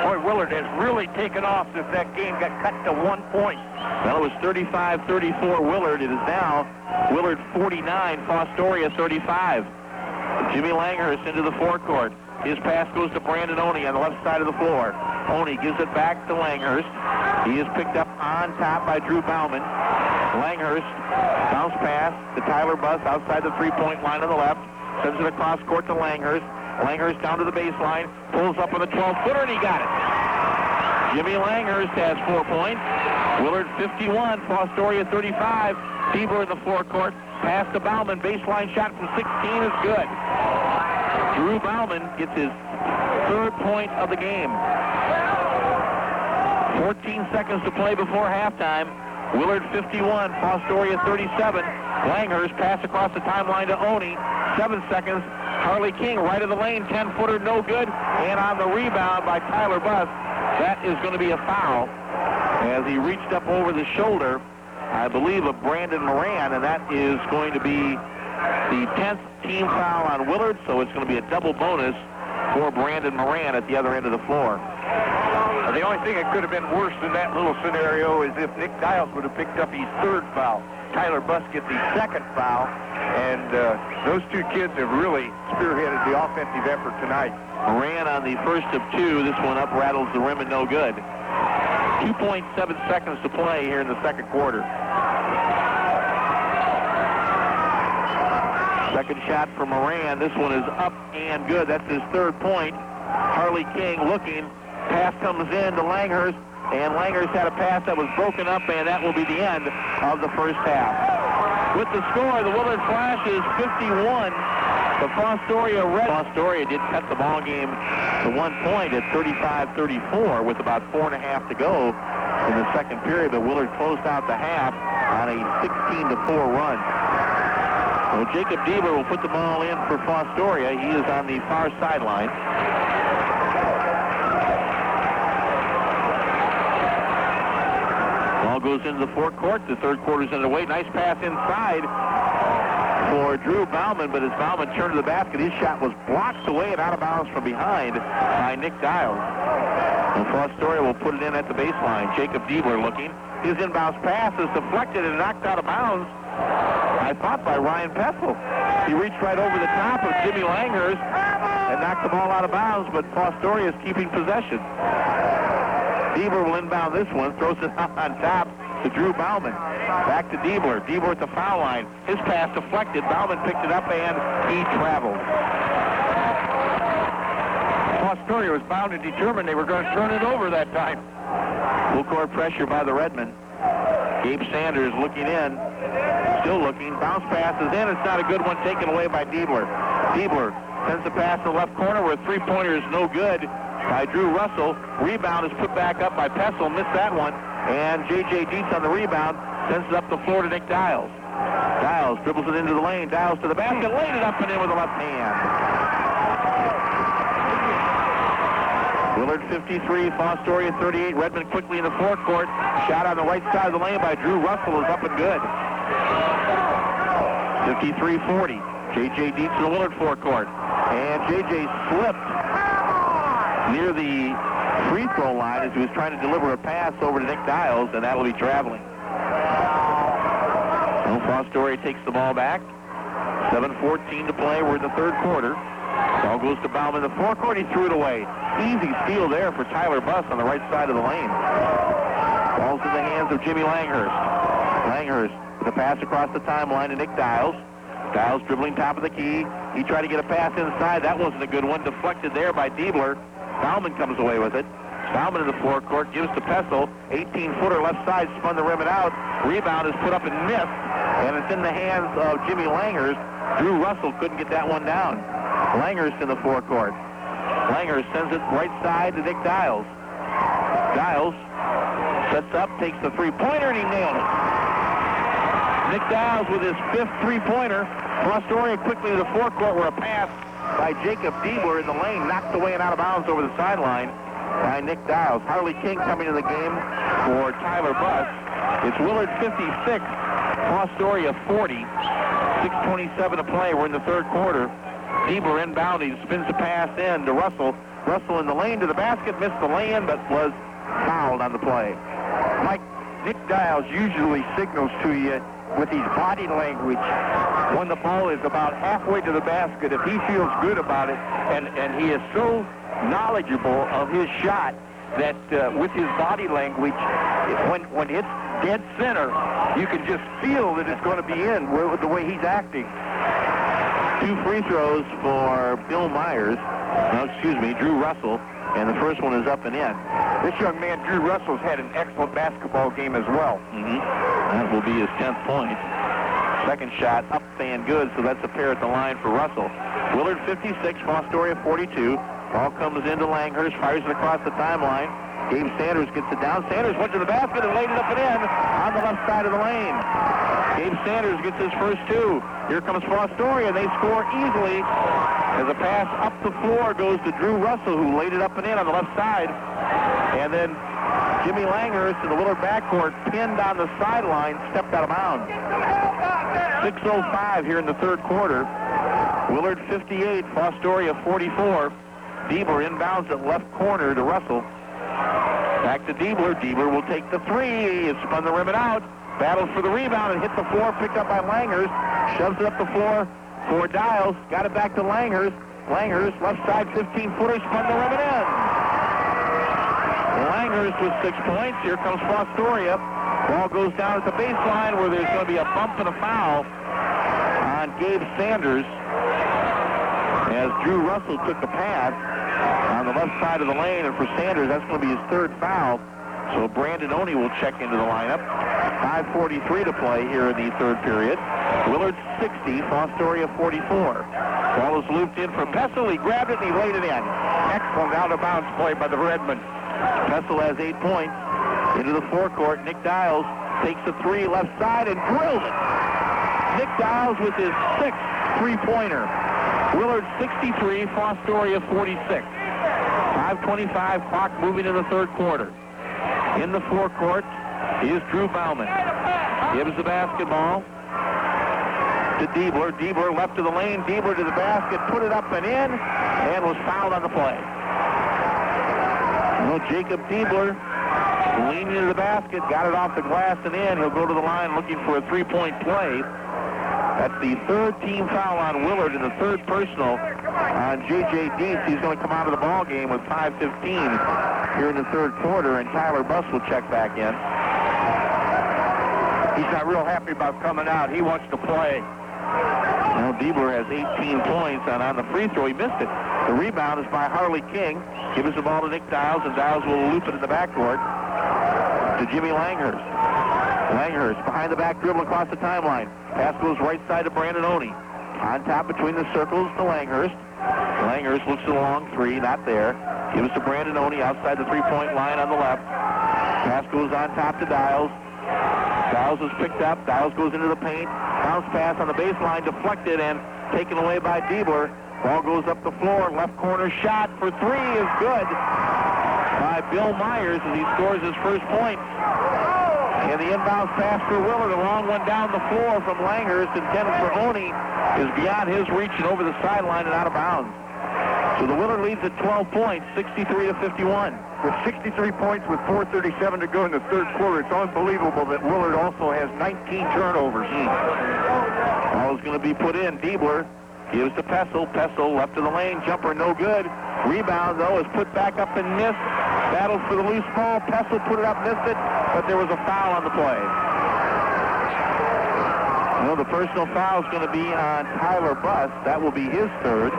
Boy, Willard has really taken off since that game got cut to 1 point. Well, it was 35-34 Willard. It is now Willard 49, Fostoria 35. Jimmy Langhurst into the forecourt. His pass goes to Brandon Oney on the left side of the floor. Oney gives it back to Langhurst. He is picked up on top by Drew Bauman. Langhurst bounce pass to Tyler Buss outside the three-point line on the left. Sends it across court to Langhurst. Langhurst down to the baseline. Pulls up with a 12-footer, and he got it. Jimmy Langhurst has 4 points. Willard 51, Fostoria 35. Diebler in the forecourt. Pass to Bauman. Baseline shot from 16 is good. Drew Bauman gets his 3rd point of the game. 14 seconds to play before halftime. Willard 51, Fostoria 37. Langhurst pass across the timeline to Oney. 7 seconds. Harley King right of the lane. 10-footer, no good. And on the rebound by Tyler Buss, that is going to be a foul as he reached up over the shoulder, I believe, of Brandon Moran, and that is going to be the 10th team foul on Willard, so it's going to be a double bonus for Brandon Moran at the other end of the floor. The only thing that could have been worse than that little scenario is if Nick Dials would have picked up his 3rd foul. Tyler Buss gets his 2nd foul, and those two kids have really spearheaded the offensive effort tonight. Moran on the first of 2. This one up rattles the rim and no good. 2.7 seconds to play here in the second quarter. Second shot for Moran. This one is up and good. That's his 3rd point. Harley King looking. Pass comes in to Langhurst, and Langhurst had a pass that was broken up, and that will be the end of the first half. With the score, the Willard Flash is 51. The Fostoria Red. Fostoria did cut the ball game to 1 point at 35-34 with about 4.5 to go in the second period, but Willard closed out the half on a 16-4 run. So Jacob Diebler will put the ball in for Fostoria. He is on the far sideline. Ball goes into the forecourt. The third quarter's underway. Nice pass inside for Drew Bauman, but as Bauman turned to the basket, his shot was blocked away and out of bounds from behind by Nick Dials. And Fostoria will put it in at the baseline. Jacob Diebler looking. His inbounds pass is deflected and knocked out of bounds, I thought, by Ryan Pessel. He reached right over the top of Jimmy Langhurst and knocked the ball out of bounds, but Fostoria is keeping possession. Diebler will inbound this one, throws it out on top to Drew Bauman. Back to Diebler. Diebler at the foul line. His pass deflected. Bauman picked it up and he traveled. Fostoria was bound and determined they were going to turn it over that time. Full court pressure by the Redmen. Gabe Sanders looking in. Still looking. Bounce pass is in. It's not a good one, taken away by Diebler. Diebler sends the pass to the left corner where a three-pointer is no good by Drew Russell. Rebound is put back up by Pessel. Missed that one. And J.J. Dietz on the rebound sends it up the floor to Nick Dials. Dials dribbles it into the lane. Dials to the basket. Laid it up and in with the left hand. Willard 53, Fostoria 38. Redmond quickly in the forecourt. Shot on the right side of the lane by Drew Russell is up and good. 53-40. J.J. Dietz in the Willard forecourt. And J.J. slipped near the free throw line as he was trying to deliver a pass over to Nick Dials, and that'll be traveling. So Fostoria takes the ball back. 7:14 to play. We're in the third quarter. Ball goes to Bauman in the forecourt. He threw it away. Easy steal there for Tyler Buss on the right side of the lane. Ball's in the hands of Jimmy Langhurst. Langhurst with a pass across the timeline to Nick Dials. Dials dribbling top of the key. He tried to get a pass inside. That wasn't a good one. Deflected there by Diebler. Bauman comes away with it. Bauman in the forecourt gives to Pessel. 18-footer left side, spun the rim and out. Rebound is put up and missed. And it's in the hands of Jimmy Langhurst. Drew Russell couldn't get that one down. Langhurst in the forecourt. Langhurst sends it right side to Nick Dials. Dials Sets up, takes the three-pointer, and he nailed it. Nick Dials with his 5th three-pointer. Fostoria quickly to the forecourt where a pass by Jacob Diebler in the lane knocked away and out of bounds over the sideline by Nick Dials. Harley King coming to the game for Tyler Buss. It's Willard 56, Fostoria 40. 6:27 to play. We're in the third quarter. Diebler inbound. He spins the pass in to Russell. Russell in the lane to the basket. Missed the lay-in, but was fouled on the play. Mike, Nick Dials usually signals to you with his body language when the ball is about halfway to the basket if he feels good about it, and he is so knowledgeable of his shot that with his body language, when it's dead center, you can just feel that it's going to be in with the way he's acting. 2 free throws for Bill Myers. No, excuse me, Drew Russell. And the first one is up and in. This young man, Drew Russell's had an excellent basketball game as well. That will be his 10th point. Second shot up and good, so that's a pair at the line for Russell. Willard 56, Fostoria 42. Ball comes into Langhurst, fires it across the timeline. Gabe Sanders gets it down. Sanders went to the basket and laid it up and in on the left side of the lane. Gabe Sanders gets his first 2. Here comes Fostoria. They score easily as a pass up the floor goes to Drew Russell, who laid it up and in on the left side. And then Jimmy Langhurst in the Willard backcourt, pinned on the sideline, stepped out of bounds. 6:05 here in the third quarter. Willard 58, Fostoria 44. Diebler inbounds at left corner to Russell. Back to Diebler. Diebler will take the 3. He has spun the rim and out. Battles for the rebound and hit the floor, picked up by Langhurst. Shoves it up the floor for Dials. Got it back to Langhurst. Langhurst, left side 15-footer, spun the rim and in. Langhurst with 6 points. Here comes Fostoria. Ball goes down at the baseline where there's going to be a bump and a foul on Gabe Sanders as Drew Russell took the pass on the left side of the lane, and for Sanders, that's going to be his 3rd foul. So Brandon Oney will check into the lineup. 5:43 to play here in the third period. Willard 60, Fostoria 44. Ball is looped in for Pessel. He grabbed it and he laid it in. Excellent out-of-bounds play by the Redmen. Pessel has 8 points. Into the forecourt, Nick Dials takes a 3 left side and drills it. Nick Dials with his 6th three-pointer. Willard 63, Fostoria 46. 5:25 clock moving in the third quarter. In the forecourt is Drew Bauman. Gives the basketball to Diebler. Diebler left to the lane. Diebler to the basket, put it up and in, and was fouled on the play. Well, Jacob Diebler leaning to the basket, got it off the glass and in. He'll go to the line looking for a 3-point play. That's the 3rd team foul on Willard and the 3rd personal on J.J. Dietz. He's going to come out of the ball game with 5:15 here in the third quarter, and Tyler Buss will check back in. He's not real happy about coming out. He wants to play. Well, Diebler has 18 points, and on the free throw, he missed it. The rebound is by Harley King. Gives the ball to Nick Dials, and Dials will loop it in the backcourt to Jimmy Langhurst. Langhurst behind the back dribble across the timeline. Pass goes right side to Brandon Oney. On top between the circles to Langhurst. Langhurst looks at a long 3, not there. Gives to Brandon Oney outside the 3-point line on the left. Pass goes on top to Dials. Dials is picked up. Dials goes into the paint. Bounce pass on the baseline, deflected and taken away by Diebler. Ball goes up the floor. Left corner shot for 3 is good by Bill Myers as he scores his first point. And the inbounds pass for Willard. A long one down the floor from Langhurst, intended for Oney, is beyond his reach and over the sideline and out of bounds. So the Willard leads at 12 points, 63-51. With 63 points with 4:37 to go in the third quarter, it's unbelievable that Willard also has 19 turnovers. Ball is going to be put in. Diebler gives to Pessel. Pessel left to the lane. Jumper no good. Rebound, though, is put back up and missed. Battle for the loose ball. Pessel put it up, missed it, but there was a foul on the play. Well, the personal foul is going to be on Tyler Buss. That will be his 3rd.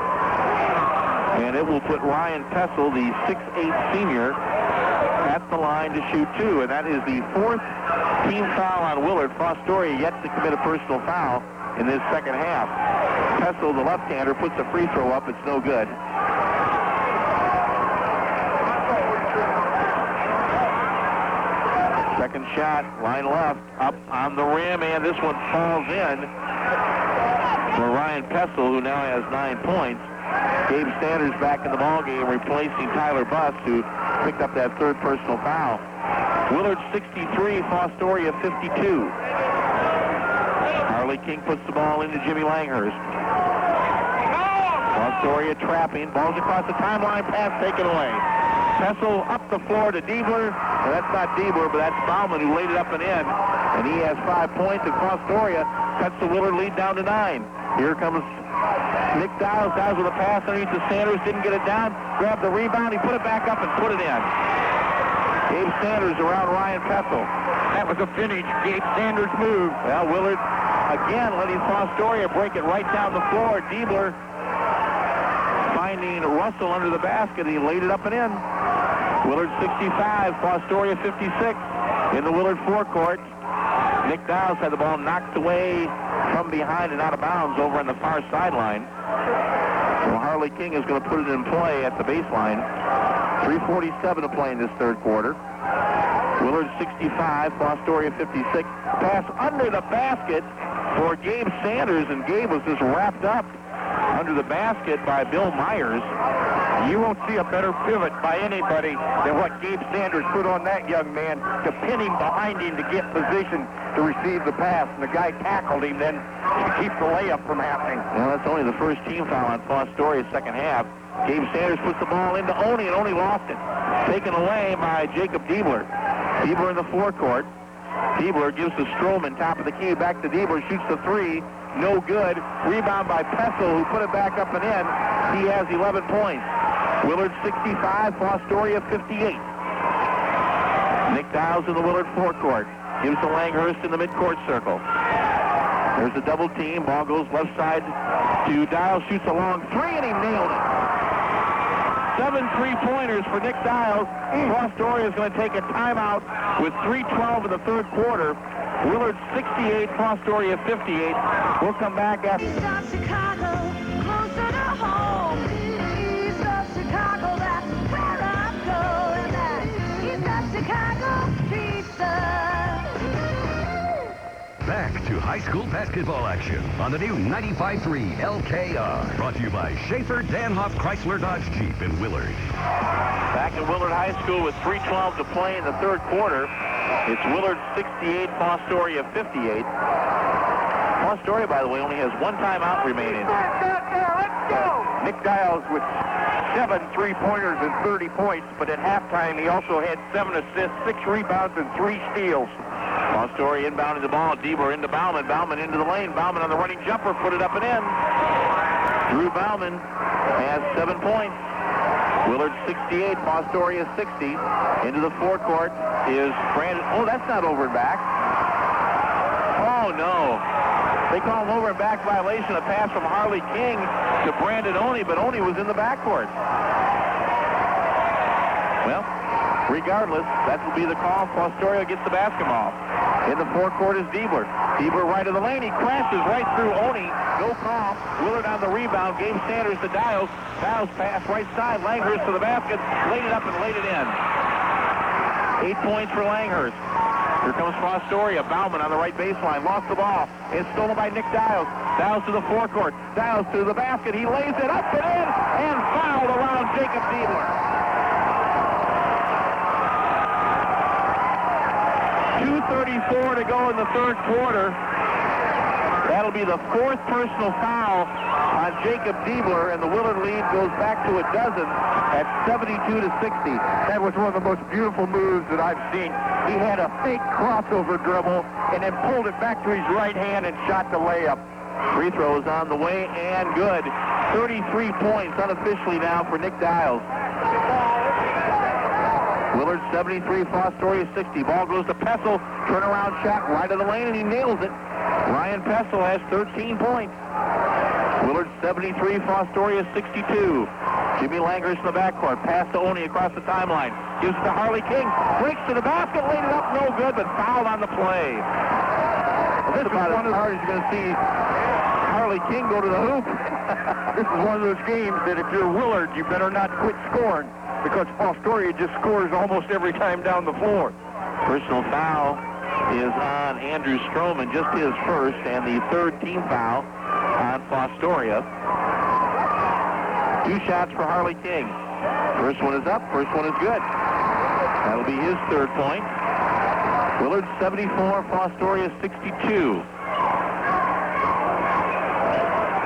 And it will put Ryan Pessel, the 6'8 senior, at the line to shoot 2. And that is the 4th team foul on Willard. Fostoria yet to commit a personal foul in this second half. Pessel, the left-hander, puts a free throw up. It's no good. Second shot, line left, up on the rim, and this one falls in for Ryan Pessel, who now has 9 points. Gabe Sanders back in the ballgame, replacing Tyler Buss, who picked up that third personal foul. Willard 63, Fostoria 52. Harley King puts the ball into Jimmy Langhurst. Fostoria trapping, balls across the timeline, pass taken away. Pessel up the floor to Diebler. Well, that's not Diebler, but that's Bauman who laid it up and in. And he has 5 points, and Fostoria cuts the Willard lead down to 9. Here comes Nick Dials. Dials with a pass underneath to Sanders, didn't get it down. Grabbed the rebound, he put it back up and put it in. Gabe Sanders around Ryan Pessel. That was a finish. Gabe Sanders move. Well, Willard again letting Fostoria break it right down the floor. Diebler finding Russell under the basket, and he laid it up and in. Willard 65, Fostoria 56 in the Willard forecourt. Nick Dials had the ball knocked away from behind and out of bounds over on the far sideline. So Harley King is going to put it in play at the baseline. 3:47 to play in this third quarter. Willard 65, Fostoria 56. Pass under the basket for Gabe Sanders, and Gabe was just wrapped up under the basket by Bill Myers. You won't see a better pivot by anybody than what Gabe Sanders put on that young man to pin him behind him to get position to receive the pass. And the guy tackled him then to keep the layup from happening. Well, that's only the first team foul on Fostoria's second half. Gabe Sanders puts the ball into Oney, and Oney lost it. Taken away by Jacob Diebler. Diebler in the forecourt. Diebler gives to Stroman, top of the key, back to Diebler, shoots the three. No good. Rebound by Pessel, who put it back up and in. He has 11 points. Willard 65, Fostoria 58. Nick Dials in the Willard forecourt. Gives to Langhurst in the midcourt circle. There's a double team. Ball goes left side to Dials. Shoots a long three, and he nailed it. 7 3-pointers for Nick Dials. Fostoria is going to take a timeout with 3:12 in the third quarter. Willard 68, Fostoria 58. We'll come back after. East of Chicago, closer to home. East of Chicago, that's where I go. And that East of Chicago pizza. Back to high school basketball action on the new 95.3 LKR. Brought to you by Schaefer Danhoff Chrysler Dodge Jeep in Willard. Back at Willard High School with 3:12 to play in the third quarter. It's Willard 68, Fostoria 58. Fostoria, by the way, only has 1 timeout remaining. Nick Dials with 7 3-pointers and 30 points, but at halftime he also had 7 assists, 6 rebounds, and 3 steals. Fostoria inbounding the ball. Diebler into Bauman. Bauman into the lane. Bauman on the running jumper. Put it up and in. Drew Bauman has 7 points. Willard 68, Fostoria 60. Into the forecourt is Brandon. Oh, that's not over and back. Oh, no. They call him over and back violation. A pass from Harley King to Brandon Oney, but Oney was in the backcourt. Well, regardless, that will be the call. Fostoria gets the basketball. In the forecourt is Diebler. Diebler right of the lane. He crashes right through Oney. No call. Willard on the rebound. Gabe Sanders to Dials. Dials pass right side. Langhurst to the basket. Laid it up and laid it in. 8 points for Langhurst. Here comes Fostoria. Bauman on the right baseline. Lost the ball. It's stolen by Nick Dials. Dials to the forecourt. Dials to the basket. He lays it up and in. And fouled around Jacob Diebler. 2:34 to go in the third quarter. That'll be the 4th personal foul on Jacob Diebler, and the Willard lead goes back to a dozen at 72-60. That was one of the most beautiful moves that I've seen. He had a fake crossover dribble and then pulled it back to his right hand and shot the layup. Free throws on the way and good. 33 points unofficially now for Nick Dials. Willard 73, Fostoria 60. Ball goes to Pessel. Turnaround shot right of the lane, and he nails it. Ryan Pessel has 13 points. Willard 73, Fostoria 62. Jimmy Langhurst in the backcourt. Pass to Oney across the timeline. Gives it to Harley King. Breaks to the basket. Laid it up. No good, but fouled on the play. Well, this is about as hard as you're going to see Harley King go to the hoop. This is one of those games that if you're Willard, you better not quit scoring, because Fostoria just scores almost every time down the floor. Personal foul is on Andrew Stroman, just his first, and the third team foul on Fostoria. 2 shots for Harley King. First one is up, first one is good. That'll be his third point. Willard 74, Fostoria 62.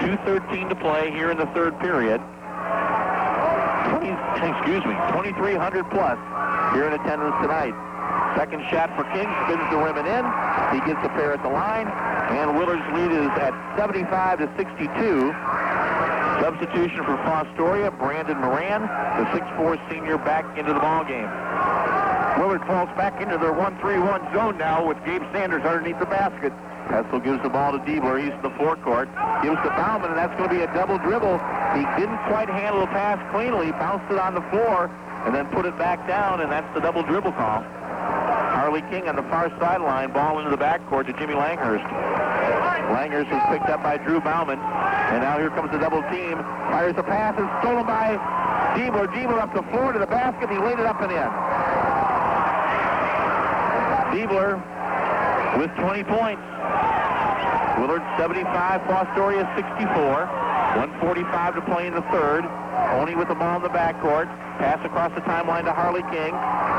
2:13 to play here in the third period. 2,300 plus here in attendance tonight. Second shot for King, spins the rim and in. He gets a pair at the line, and Willard's lead is at 75 to 62. Substitution for Fostoria, Brandon Moran, the 6'4 senior, back into the ball game. Willard falls back into their 1-3-1 zone now with Gabe Sanders underneath the basket. Hessel gives the ball to Diebler. He's in the forecourt. Gives to Bauman, and that's going to be a double dribble. He didn't quite handle the pass cleanly. Bounced it on the floor, and then put it back down, and that's the double dribble call. Harley King on the far sideline. Ball into the backcourt to Jimmy Langhurst. Langhurst was picked up by Drew Bauman, and now here comes the double team. Fires a pass, and stolen by Diebler. Diebler up the floor to the basket. He laid it up and in. Diebler with 20 points. Willard 75, Fostoria 64. 1:45 to play in the third. Oni with the ball in the backcourt. Pass across the timeline to Harley King.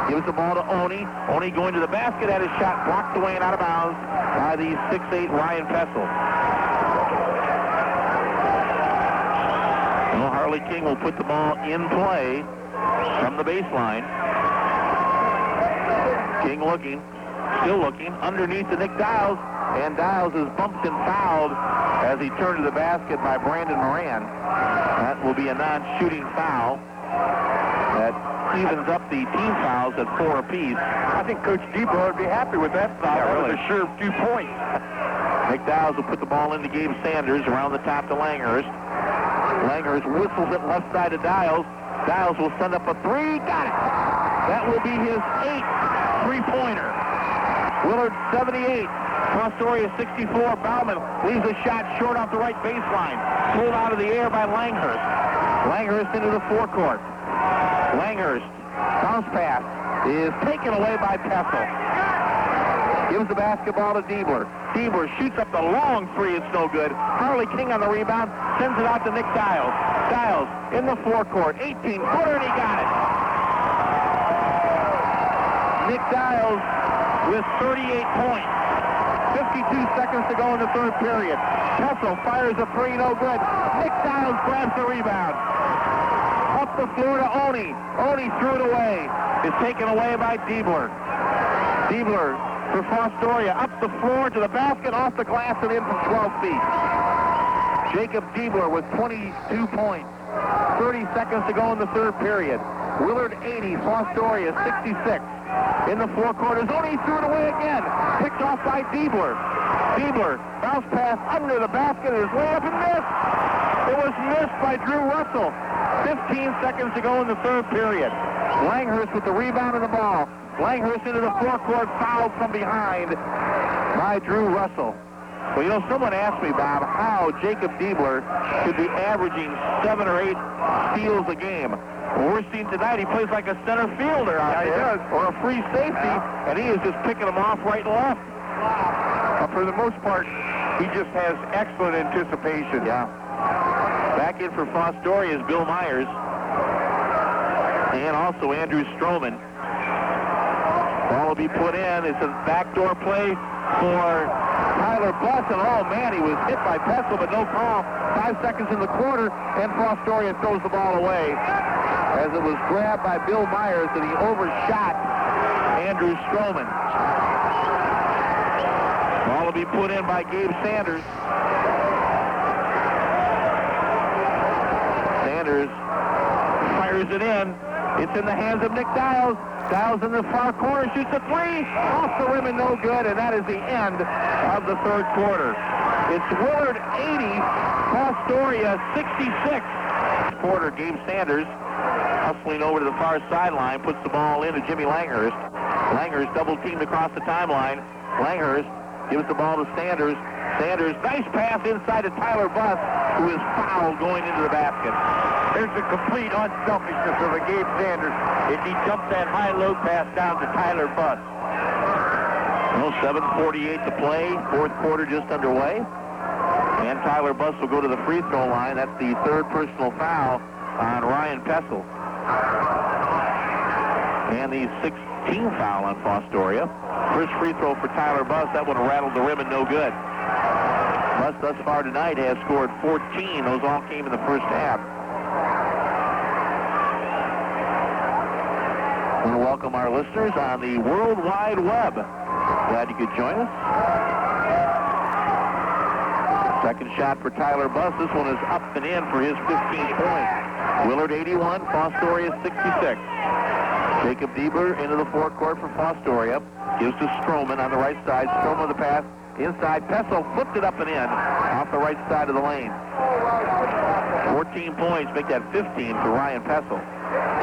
Gives the ball to Oni. Oni going to the basket, had his shot blocked away and out of bounds by the 6'8 Ryan Pessel. Well, Harley King will put the ball in play from the baseline. King looking, still looking, underneath to Nick Dials, and Dials is bumped and fouled as he turned to the basket by Brandon Moran. That will be a non-shooting foul. That evens up the team fouls at 4 apiece. I think Coach Diebler would be happy with that foul. Yeah, that really. was a sure 2 points. Nick Dials will put the ball into Gabe Sanders around the top to Langhurst. Langhurst whistles it left side to Dials. Dials will send up a 3. Got it. That will be his 8th three-pointer. Willard 78. Fostoria 64. Bauman leaves a shot short off the right baseline. Pulled out of the air by Langhurst. Langhurst into the forecourt. Langhurst, bounce pass, is taken away by Pessel. Gives the basketball to Diebler. Diebler shoots up the long 3. It's no good. Harley King on the rebound. Sends it out to Nick Dials. Dials in the forecourt. 18-footer, and he got it. Nick Dials with 38 points. 52 seconds to go in the third period. Pessel fires a 3, no good. Nick Dials grabs the rebound. Up the floor to Oni. Oni threw it away. It's taken away by Diebler. Diebler for Fostoria. Up the floor to the basket, off the glass, and in from 12 feet. Jacob Diebler with 22 points. 30 seconds to go in the third period. Willard 80, Fostoria 66. In the forecourt is Oni, threw it away again. Picked off by Diebler. Diebler, bounce pass under the basket, is way up and missed. It was missed by Drew Russell. 15 seconds to go in the third period. Langhurst with the rebound and the ball. Langhurst into the forecourt, fouled from behind by Drew Russell. Well, you know, someone asked me, Bob, how Jacob Diebler could be averaging 7 or 8 steals a game. Well, we're seeing tonight he plays like a center fielder out there. He does. Or a free safety, and he is just picking them off right and left. For the most part, he just has excellent anticipation. Yeah. Back in for Fostoria is Bill Myers. And also Andrew Stroman. Ball will be put in. It's a backdoor play for Tyler Buss. And oh man, he was hit by Pessel, but no call. 5 seconds in the quarter, and Fostoria throws the ball away as it was grabbed by Bill Myers, and he overshot Andrew Stroman. Ball will be put in by Gabe Sanders. Sanders fires it in. It's in the hands of Nick Dials. Dials in the far corner, shoots a 3. Off the rim and no good, and that is the end of the third quarter. It's Willard 80, Fostoria 66. Quarter, Gabe Sanders hustling over to the far sideline, puts the ball into Jimmy Langhurst. Langhurst double-teamed across the timeline. Langhurst gives the ball to Sanders. Sanders, nice pass inside to Tyler Buss. who is fouled going into the basket. There's the complete unselfishness of a Gabe Sanders as he jumps that high-low pass down to Tyler Buss. Well, 7:48 to play, fourth quarter just underway. And Tyler Buss will go to the free throw line. That's the third personal foul on Ryan Pessel. And the 16th foul on Fostoria. First free throw for Tyler Buss. That one rattled the rim and no good. Buss thus far tonight has scored 14. Those all came in the first half. I want to welcome our listeners on the World Wide Web. Glad you could join us. Second shot for Tyler Buss. This one is up and in for his 15th point. Willard 81, Fostoria 66. Jacob Diebler into the forecourt for Fostoria. Gives to Stroman on the right side. Stroman with the pass inside. Pessel flipped it up and in off the right side of the lane. 14 points, make that 15 for Ryan Pessel.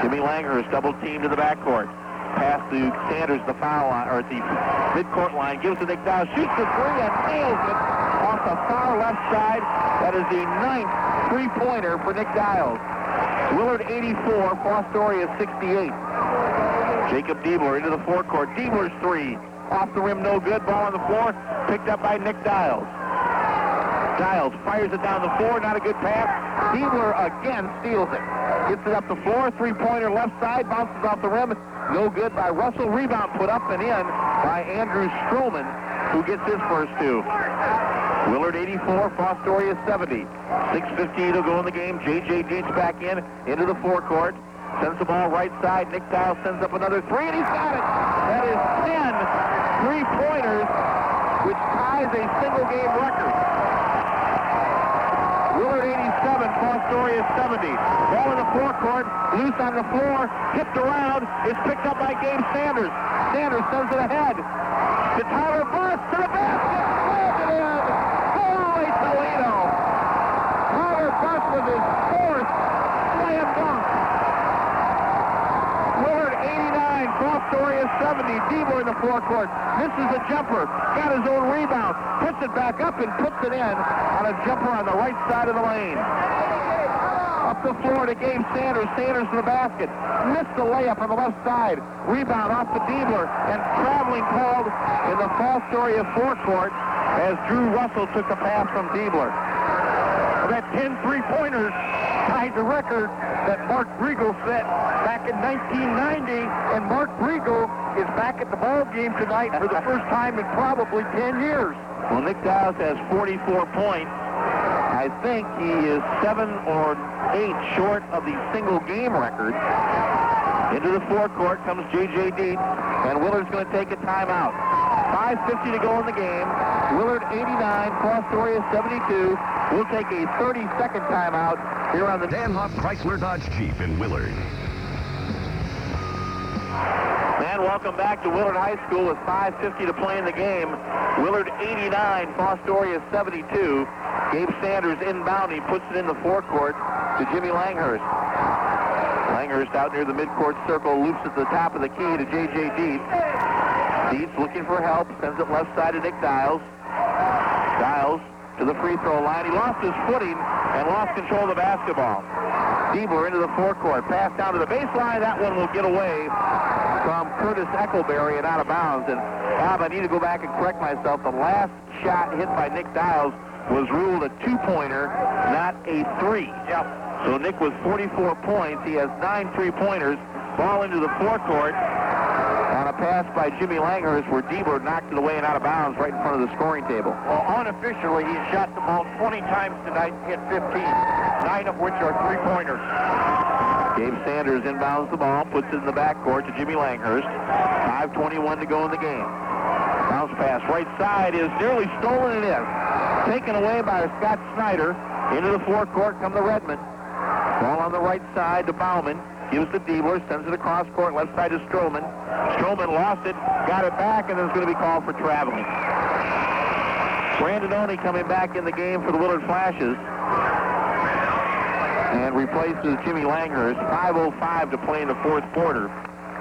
Jimmy Langhurst double team to the backcourt. Pass to Sanders, the foul line, or at the midcourt line. Gives to Nick Dowd. Shoots the three and nails it off the far left side. That is the 9th three-pointer for Nick Dials. Willard 84, Fostoria 68. Jacob Diebler into the forecourt. Diebler's three. Off the rim, no good. Ball on the floor. Picked up by Nick Dials. Dials fires it down the floor. Not a good pass. Diebler again steals it. Gets it up the floor. Three-pointer left side. Bounces off the rim. No good by Russell. Rebound put up and in by Andrew Stroman, who gets his first two. Willard 84, Fostoria 70. 6:15 to go in the game. J.J. Dietz back into the forecourt. Sends the ball right side. Nick Dial sends up another three, and he's got it. That is 10 three-pointers, which ties a single-game record. Willard 87, Fostoria 70. Ball in the forecourt, loose on the floor, tipped around, is picked up by Gabe Sanders. Sanders sends it ahead to Tyler Buss, to the basket, slammed it in. Holy Toledo! Tyler Buss with his fourth slam dunk. Willard 89, Fostoria 70. Diebler in the forecourt. Misses a jumper. Got his own rebound. Puts it back up and puts it in on a jumper on the right side of the lane. Up the floor to Gabe Sanders. Sanders to the basket. Missed the layup on the left side. Rebound off to Diebler. And traveling called in the Fostoria forecourt as Drew Russell took the pass from Diebler. Well, that 10 three-pointers tied the record that Mark Briegel set back in 1990, and Mark Briegel is back at the ball game tonight for the first time in probably 10 years. Well, Nick Dials has 44 points. I think he is 7 or 8 short of the single-game record. Into the forecourt comes J.J. Dietz, and Willard's going to take a timeout. 5:50 to go in the game. Willard 89, Fostoria 72. We'll take a 30-second timeout here on the Dan Hoff Chrysler Dodge Jeep in Willard. And welcome back to Willard High School with 5:50 to play in the game. Willard 89, Fostoria 72. Gabe Sanders inbound. He puts it in the forecourt to Jimmy Langhurst. Langhurst out near the midcourt circle, loops at the top of the key to J.J. Dietz. Dietz looking for help, sends it left side to Nick Dials. Dials to the free throw line. He lost his footing and lost control of the basketball. Diebler into the forecourt. Pass down to the baseline. That one will get away from Curtis Eckelberry and out of bounds. And Bob, I need to go back and correct myself. The last shot hit by Nick Dials was ruled a two-pointer, not a three. Yep. So Nick with 44 points. He has 9 three-pointers. Ball into the forecourt on a pass by Jimmy Langhurst where Diebler knocked it away and out of bounds right in front of the scoring table. Well, unofficially, he shot the ball 20 times tonight and hit 15, 9 of which are three-pointers. Gabe Sanders inbounds the ball, puts it in the backcourt to Jimmy Langhurst. 5:21 to go in the game. Bounce pass right side is nearly stolen. It is. Taken away by Scott Snyder. Into the forecourt come the Redmen. Ball on the right side to Bauman. Gives to Diebler, sends it across court, left side to Stroman. Stroman lost it, got it back, and then it's going to be called for traveling. Brandononi coming back in the game for the Willard Flashes. And replaces Jimmy Langhurst. 5:05 to play in the fourth quarter.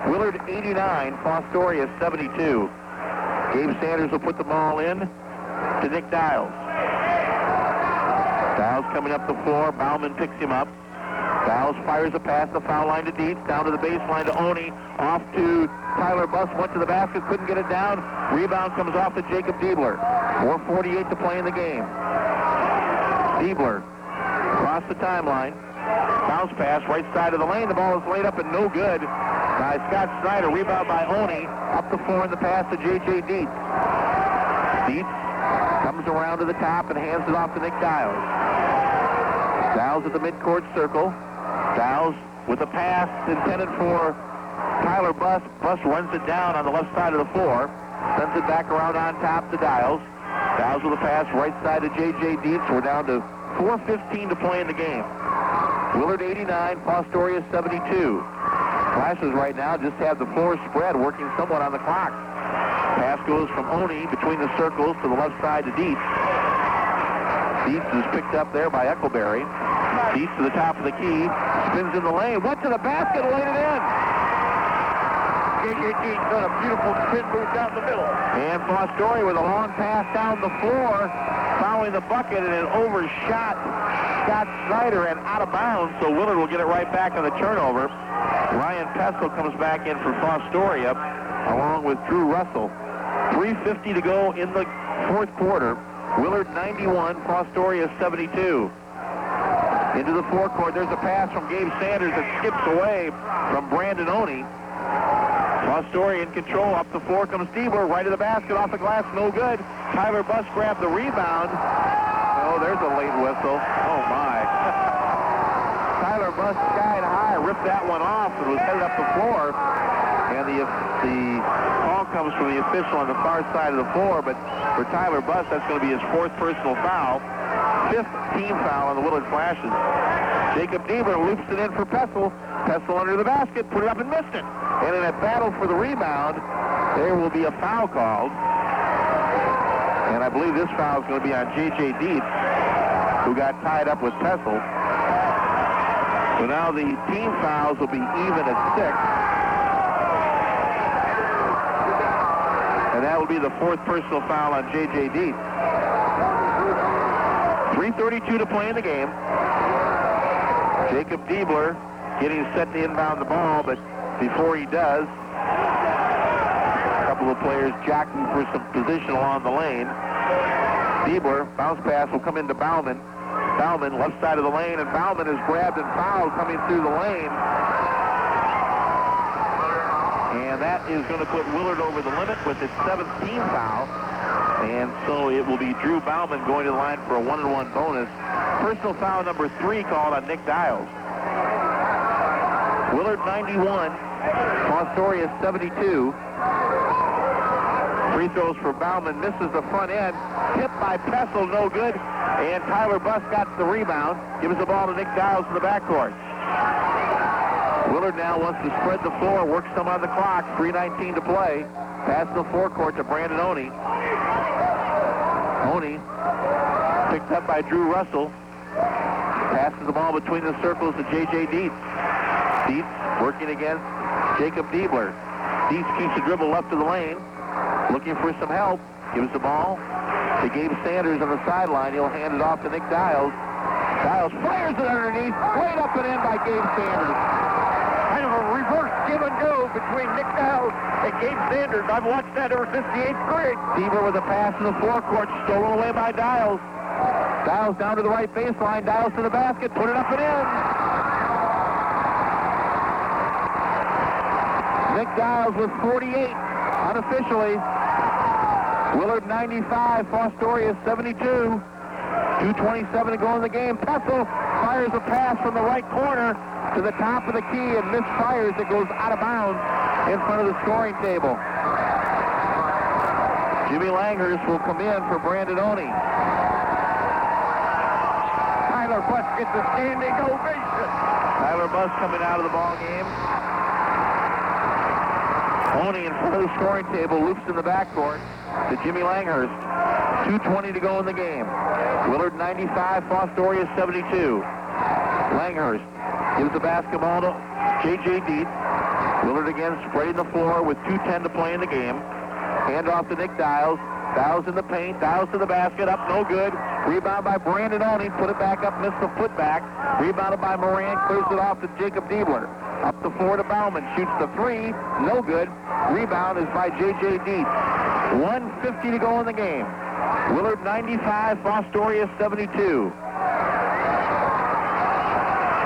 Willard 89, Fostoria 72. Gabe Sanders will put the ball in to Nick Dials. Dials coming up the floor. Bauman picks him up. Dials fires a pass, the foul line to Dietz, down to the baseline to Oney, off to Tyler Buss, went to the basket, couldn't get it down. Rebound comes off to Jacob Diebler. 4:48 to play in the game. Diebler across the timeline. Bounce pass, right side of the lane. The ball is laid up and no good by Scott Snyder. Rebound by Oney. Up the floor in the pass to J.J. Dietz. Dietz comes around to the top and hands it off to Nick Dials. Dials at the midcourt circle. Dials with a pass intended for Tyler Buss. Buss runs it down on the left side of the floor. Sends it back around on top to Dials. Dials with a pass right side to J.J. Dietz. We're down to 4:15 to play in the game. Willard 89, Fostoria 72. Flashes right now just have the floor spread, working somewhat on the clock. Pass goes from Oney between the circles to the left side to Dietz. Dietz is picked up there by Eckleberry. Dietz to the top of the key, spins in the lane, went to the basket, laid it in. J.J. Dietz done a beautiful spin move down the middle. And Fostoria with a long pass down the floor, fouling the bucket, and it overshot Scott Snyder and out of bounds, so Willard will get it right back on the turnover. Ryan Pestle comes back in for Fostoria, along with Drew Russell. 3:50 to go in the fourth quarter. Willard 91, Fostoria 72. Into the forecourt, there's a pass from Gabe Sanders that skips away from Brandon Oney. Fostoria in control. Up the floor comes Diebler, right to the basket, off the glass, no good. Tyler Buss grabbed the rebound. Oh, there's a late whistle. Oh, my. Tyler Buss skied high, ripped that one off, and was headed up the floor. And the call comes from the official on the far side of the floor, but for Tyler Buss, that's going to be his fourth personal foul. Fifth team foul on the Willard Flashes. Jacob Diebler loops it in for Pestle. Pestle under the basket, put it up and missed it. And in a battle for the rebound, there will be a foul called. And I believe this foul is going to be on J.J. Dietz, who got tied up with Pestle. So now the team fouls will be even at 6. And that will be the fourth personal foul on J.J. Dietz. 3:32 to play in the game. Jacob Diebler getting set to inbound the ball, but before he does, a couple of players jockeying for some position along the lane. Diebler, bounce pass will come into Bauman. Bauman, left side of the lane, and Bauman is grabbed and fouled coming through the lane. And that is going to put Willard over the limit with his 7th team foul. And so it will be Drew Bauman going to the line for a 1-on-1 bonus. Personal foul number 3 called on Nick Dials. Willard 91, Fostoria 72. Free throws for Bauman, misses the front end. Tipped by Pestle, no good. And Tyler Buss got the rebound. Gives the ball to Nick Dials in the backcourt. Willard now wants to spread the floor, work some on the clock. 3:19 to play. Pass the forecourt to Brandon Oney. Oney picked up by Drew Russell. Passes the ball between the circles to J.J. Dietz. Dietz working against Jacob Diebler. Dietz keeps the dribble left of the lane. Looking for some help. Gives the ball to Gabe Sanders on the sideline. He'll hand it off to Nick Dials. Dials fires it underneath. Right up and in by Gabe Sanders. Kind of a reverse give and go between Nick Dials and Gabe Sanders. I've watched that ever since the 8th grade. Diebler with a pass in the forecourt, stolen away by Dials. Dials down to the right baseline. Dials to the basket, put it up and in. Nick Dials with 48, unofficially. Willard 95, Fostoria 72. 2:27 to go in the game. Pestle fires a pass from the right corner to the top of the key and misfires. It goes out of bounds in front of the scoring table. Jimmy Langhurst will come in for Brandon Oney. Tyler Buss gets a standing ovation. Tyler Buss coming out of the ball game. Oney in front of the scoring table, loops in the backcourt to Jimmy Langhurst. 2:20 to go in the game. Willard 95, Fostoria 72. Langhurst gives the basketball to J.J. Dietz. Willard again spreading the floor with 2:10 to play in the game. Hand off to Nick Dials. Dials in the paint, dials to the basket, up no good. Rebound by Brandon Oney, put it back up, missed the putback. Rebounded by Moran, clears it off to Jacob Diebler. Up the floor to Bauman, shoots the three, no good. Rebound is by J.J. Dietz. 1:50 to go in the game. Willard 95, Fostoria 72.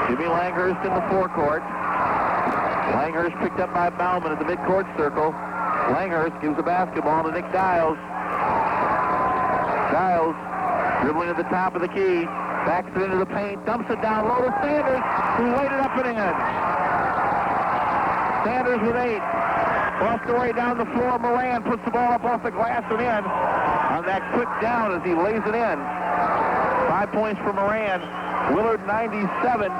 Jimmy Langhurst in the forecourt. Langhurst picked up by Bauman at the midcourt circle. Langhurst gives the basketball to Nick Dials. Dials dribbling at the top of the key. Backs it into the paint, dumps it down low to Sanders, who laid it up and in. Sanders with 8. Fostoria down the floor. Moran puts the ball up off the glass and in on that quick down as he lays it in. 5 points for Moran. Willard 97,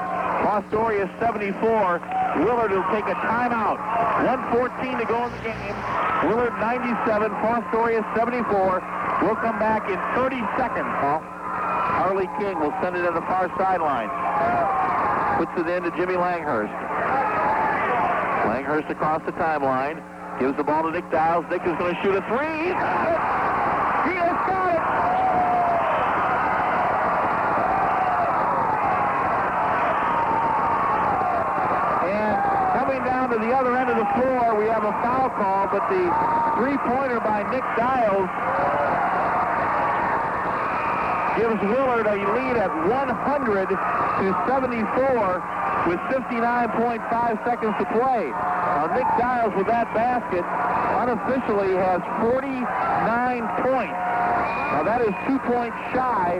Fostoria 74. Willard will take a timeout. 1:14 to go in the game. Willard 97, Fostoria 74. We'll come back in 30 seconds. Harley King will send it to the far sideline. Puts it in to Jimmy Langhurst. Langhurst across the timeline. Gives the ball to Nick Dials. Nick is going to shoot a three. He has got it! And coming down to the other end of the floor, we have a foul call, but the three-pointer by Nick Dials gives Willard a lead at 100 to 74 with 59.5 seconds to play. Nick Dials with that basket unofficially has 49 points. Now that is 2 points shy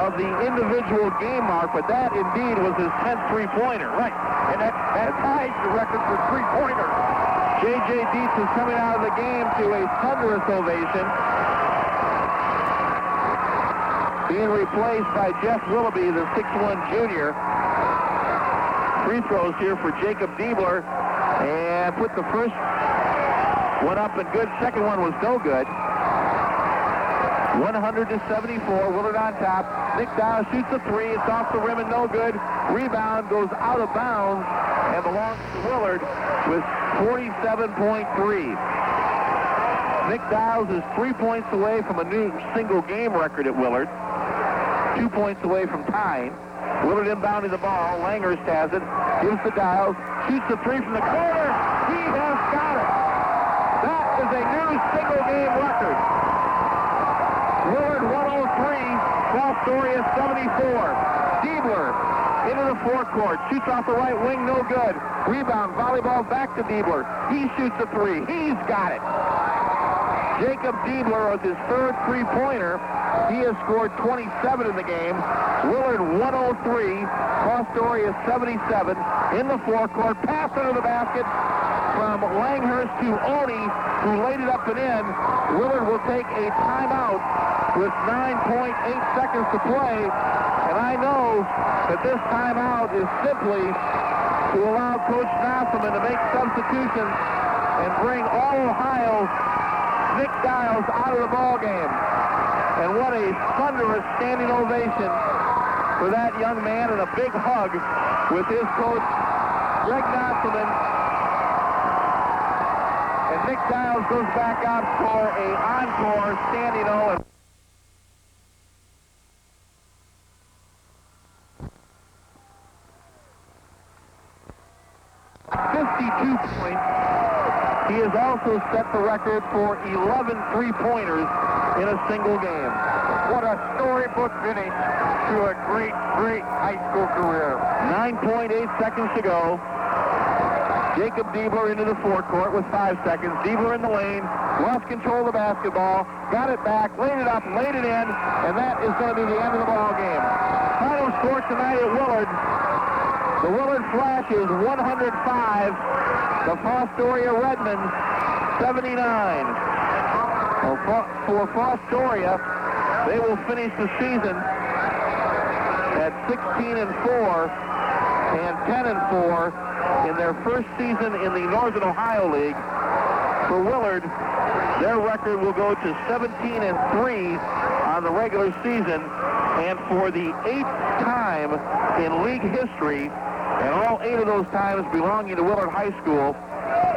of the individual game mark, but that indeed was his 10th three-pointer. Right, and that ties the record for three-pointers. J.J. Dietz is coming out of the game to a thunderous ovation, being replaced by Jeff Willoughby, the 6'1 junior. Free throws here for Jacob Diebler, and put the first one up and good. Second one was no good. 100 to 74. Willard on top. Nick Dials shoots a three. It's off the rim and no good. Rebound goes out of bounds and belongs to Willard with 47.3. Nick Dials is 3 points away from a new single game record at Willard. 2 points away from tying. Willard inbounding the ball. Langhurst has it. Gives to Dials. Shoots the three from the corner. He has got it. That is a new single game record. Willard 103. Fostoria 74. Diebler into the forecourt. Shoots off the right wing. No good. Rebound. Volleyball back to Diebler. He shoots a three. He's got it. Jacob Diebler with his third three-pointer. He has scored 27 in the game. Willard 103, Fostoria 77 in the forecourt. Pass under the basket from Langhurst to Oney, who laid it up and in. Willard will take a timeout with 9.8 seconds to play. And I know that this timeout is simply to allow Coach Nasselman to make substitutions and bring All-Ohio Nick Dials out of the ball game. And what a thunderous standing ovation for that young man, and a big hug with his coach, Greg Nasselman. And Nick Dials goes back out for an encore standing O. 52 points. He has also set the record for 11 three-pointers in a single game. What a storybook finish to a great, great high school career. 9.8 seconds to go. Jacob Diebler into the forecourt with 5 seconds. Diebler in the lane, lost control of the basketball, got it back, laid it up, laid it in, and that is going to be the end of the ball game. Final score tonight at Willard. The Willard Flash is 105. The Fostoria Redmonds 79. Well, for Fostoria, they will finish the season at 16-4 and 10-4 in their first season in the Northern Ohio League. For Willard, their record will go to 17-3 on the regular season, and for the 8th time in league history, and all 8 of those times belonging to Willard High School,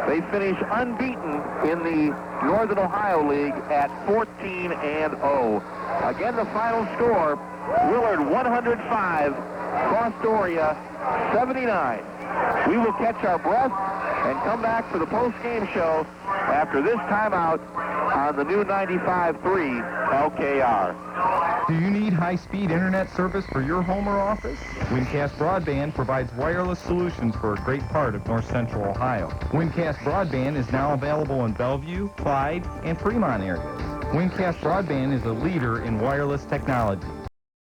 They finish unbeaten in the Northern Ohio League at 14-0. Again, the final score, Willard 105, Fostoria 79. We will catch our breath and come back for the post-game show after this timeout on the new 95.3 LKR. Do you need high-speed internet service for your home or office? Windcast Broadband provides wireless solutions for a great part of north central Ohio. Windcast Broadband is now available in Bellevue, Clyde, and Fremont areas. Windcast Broadband is a leader in wireless technology.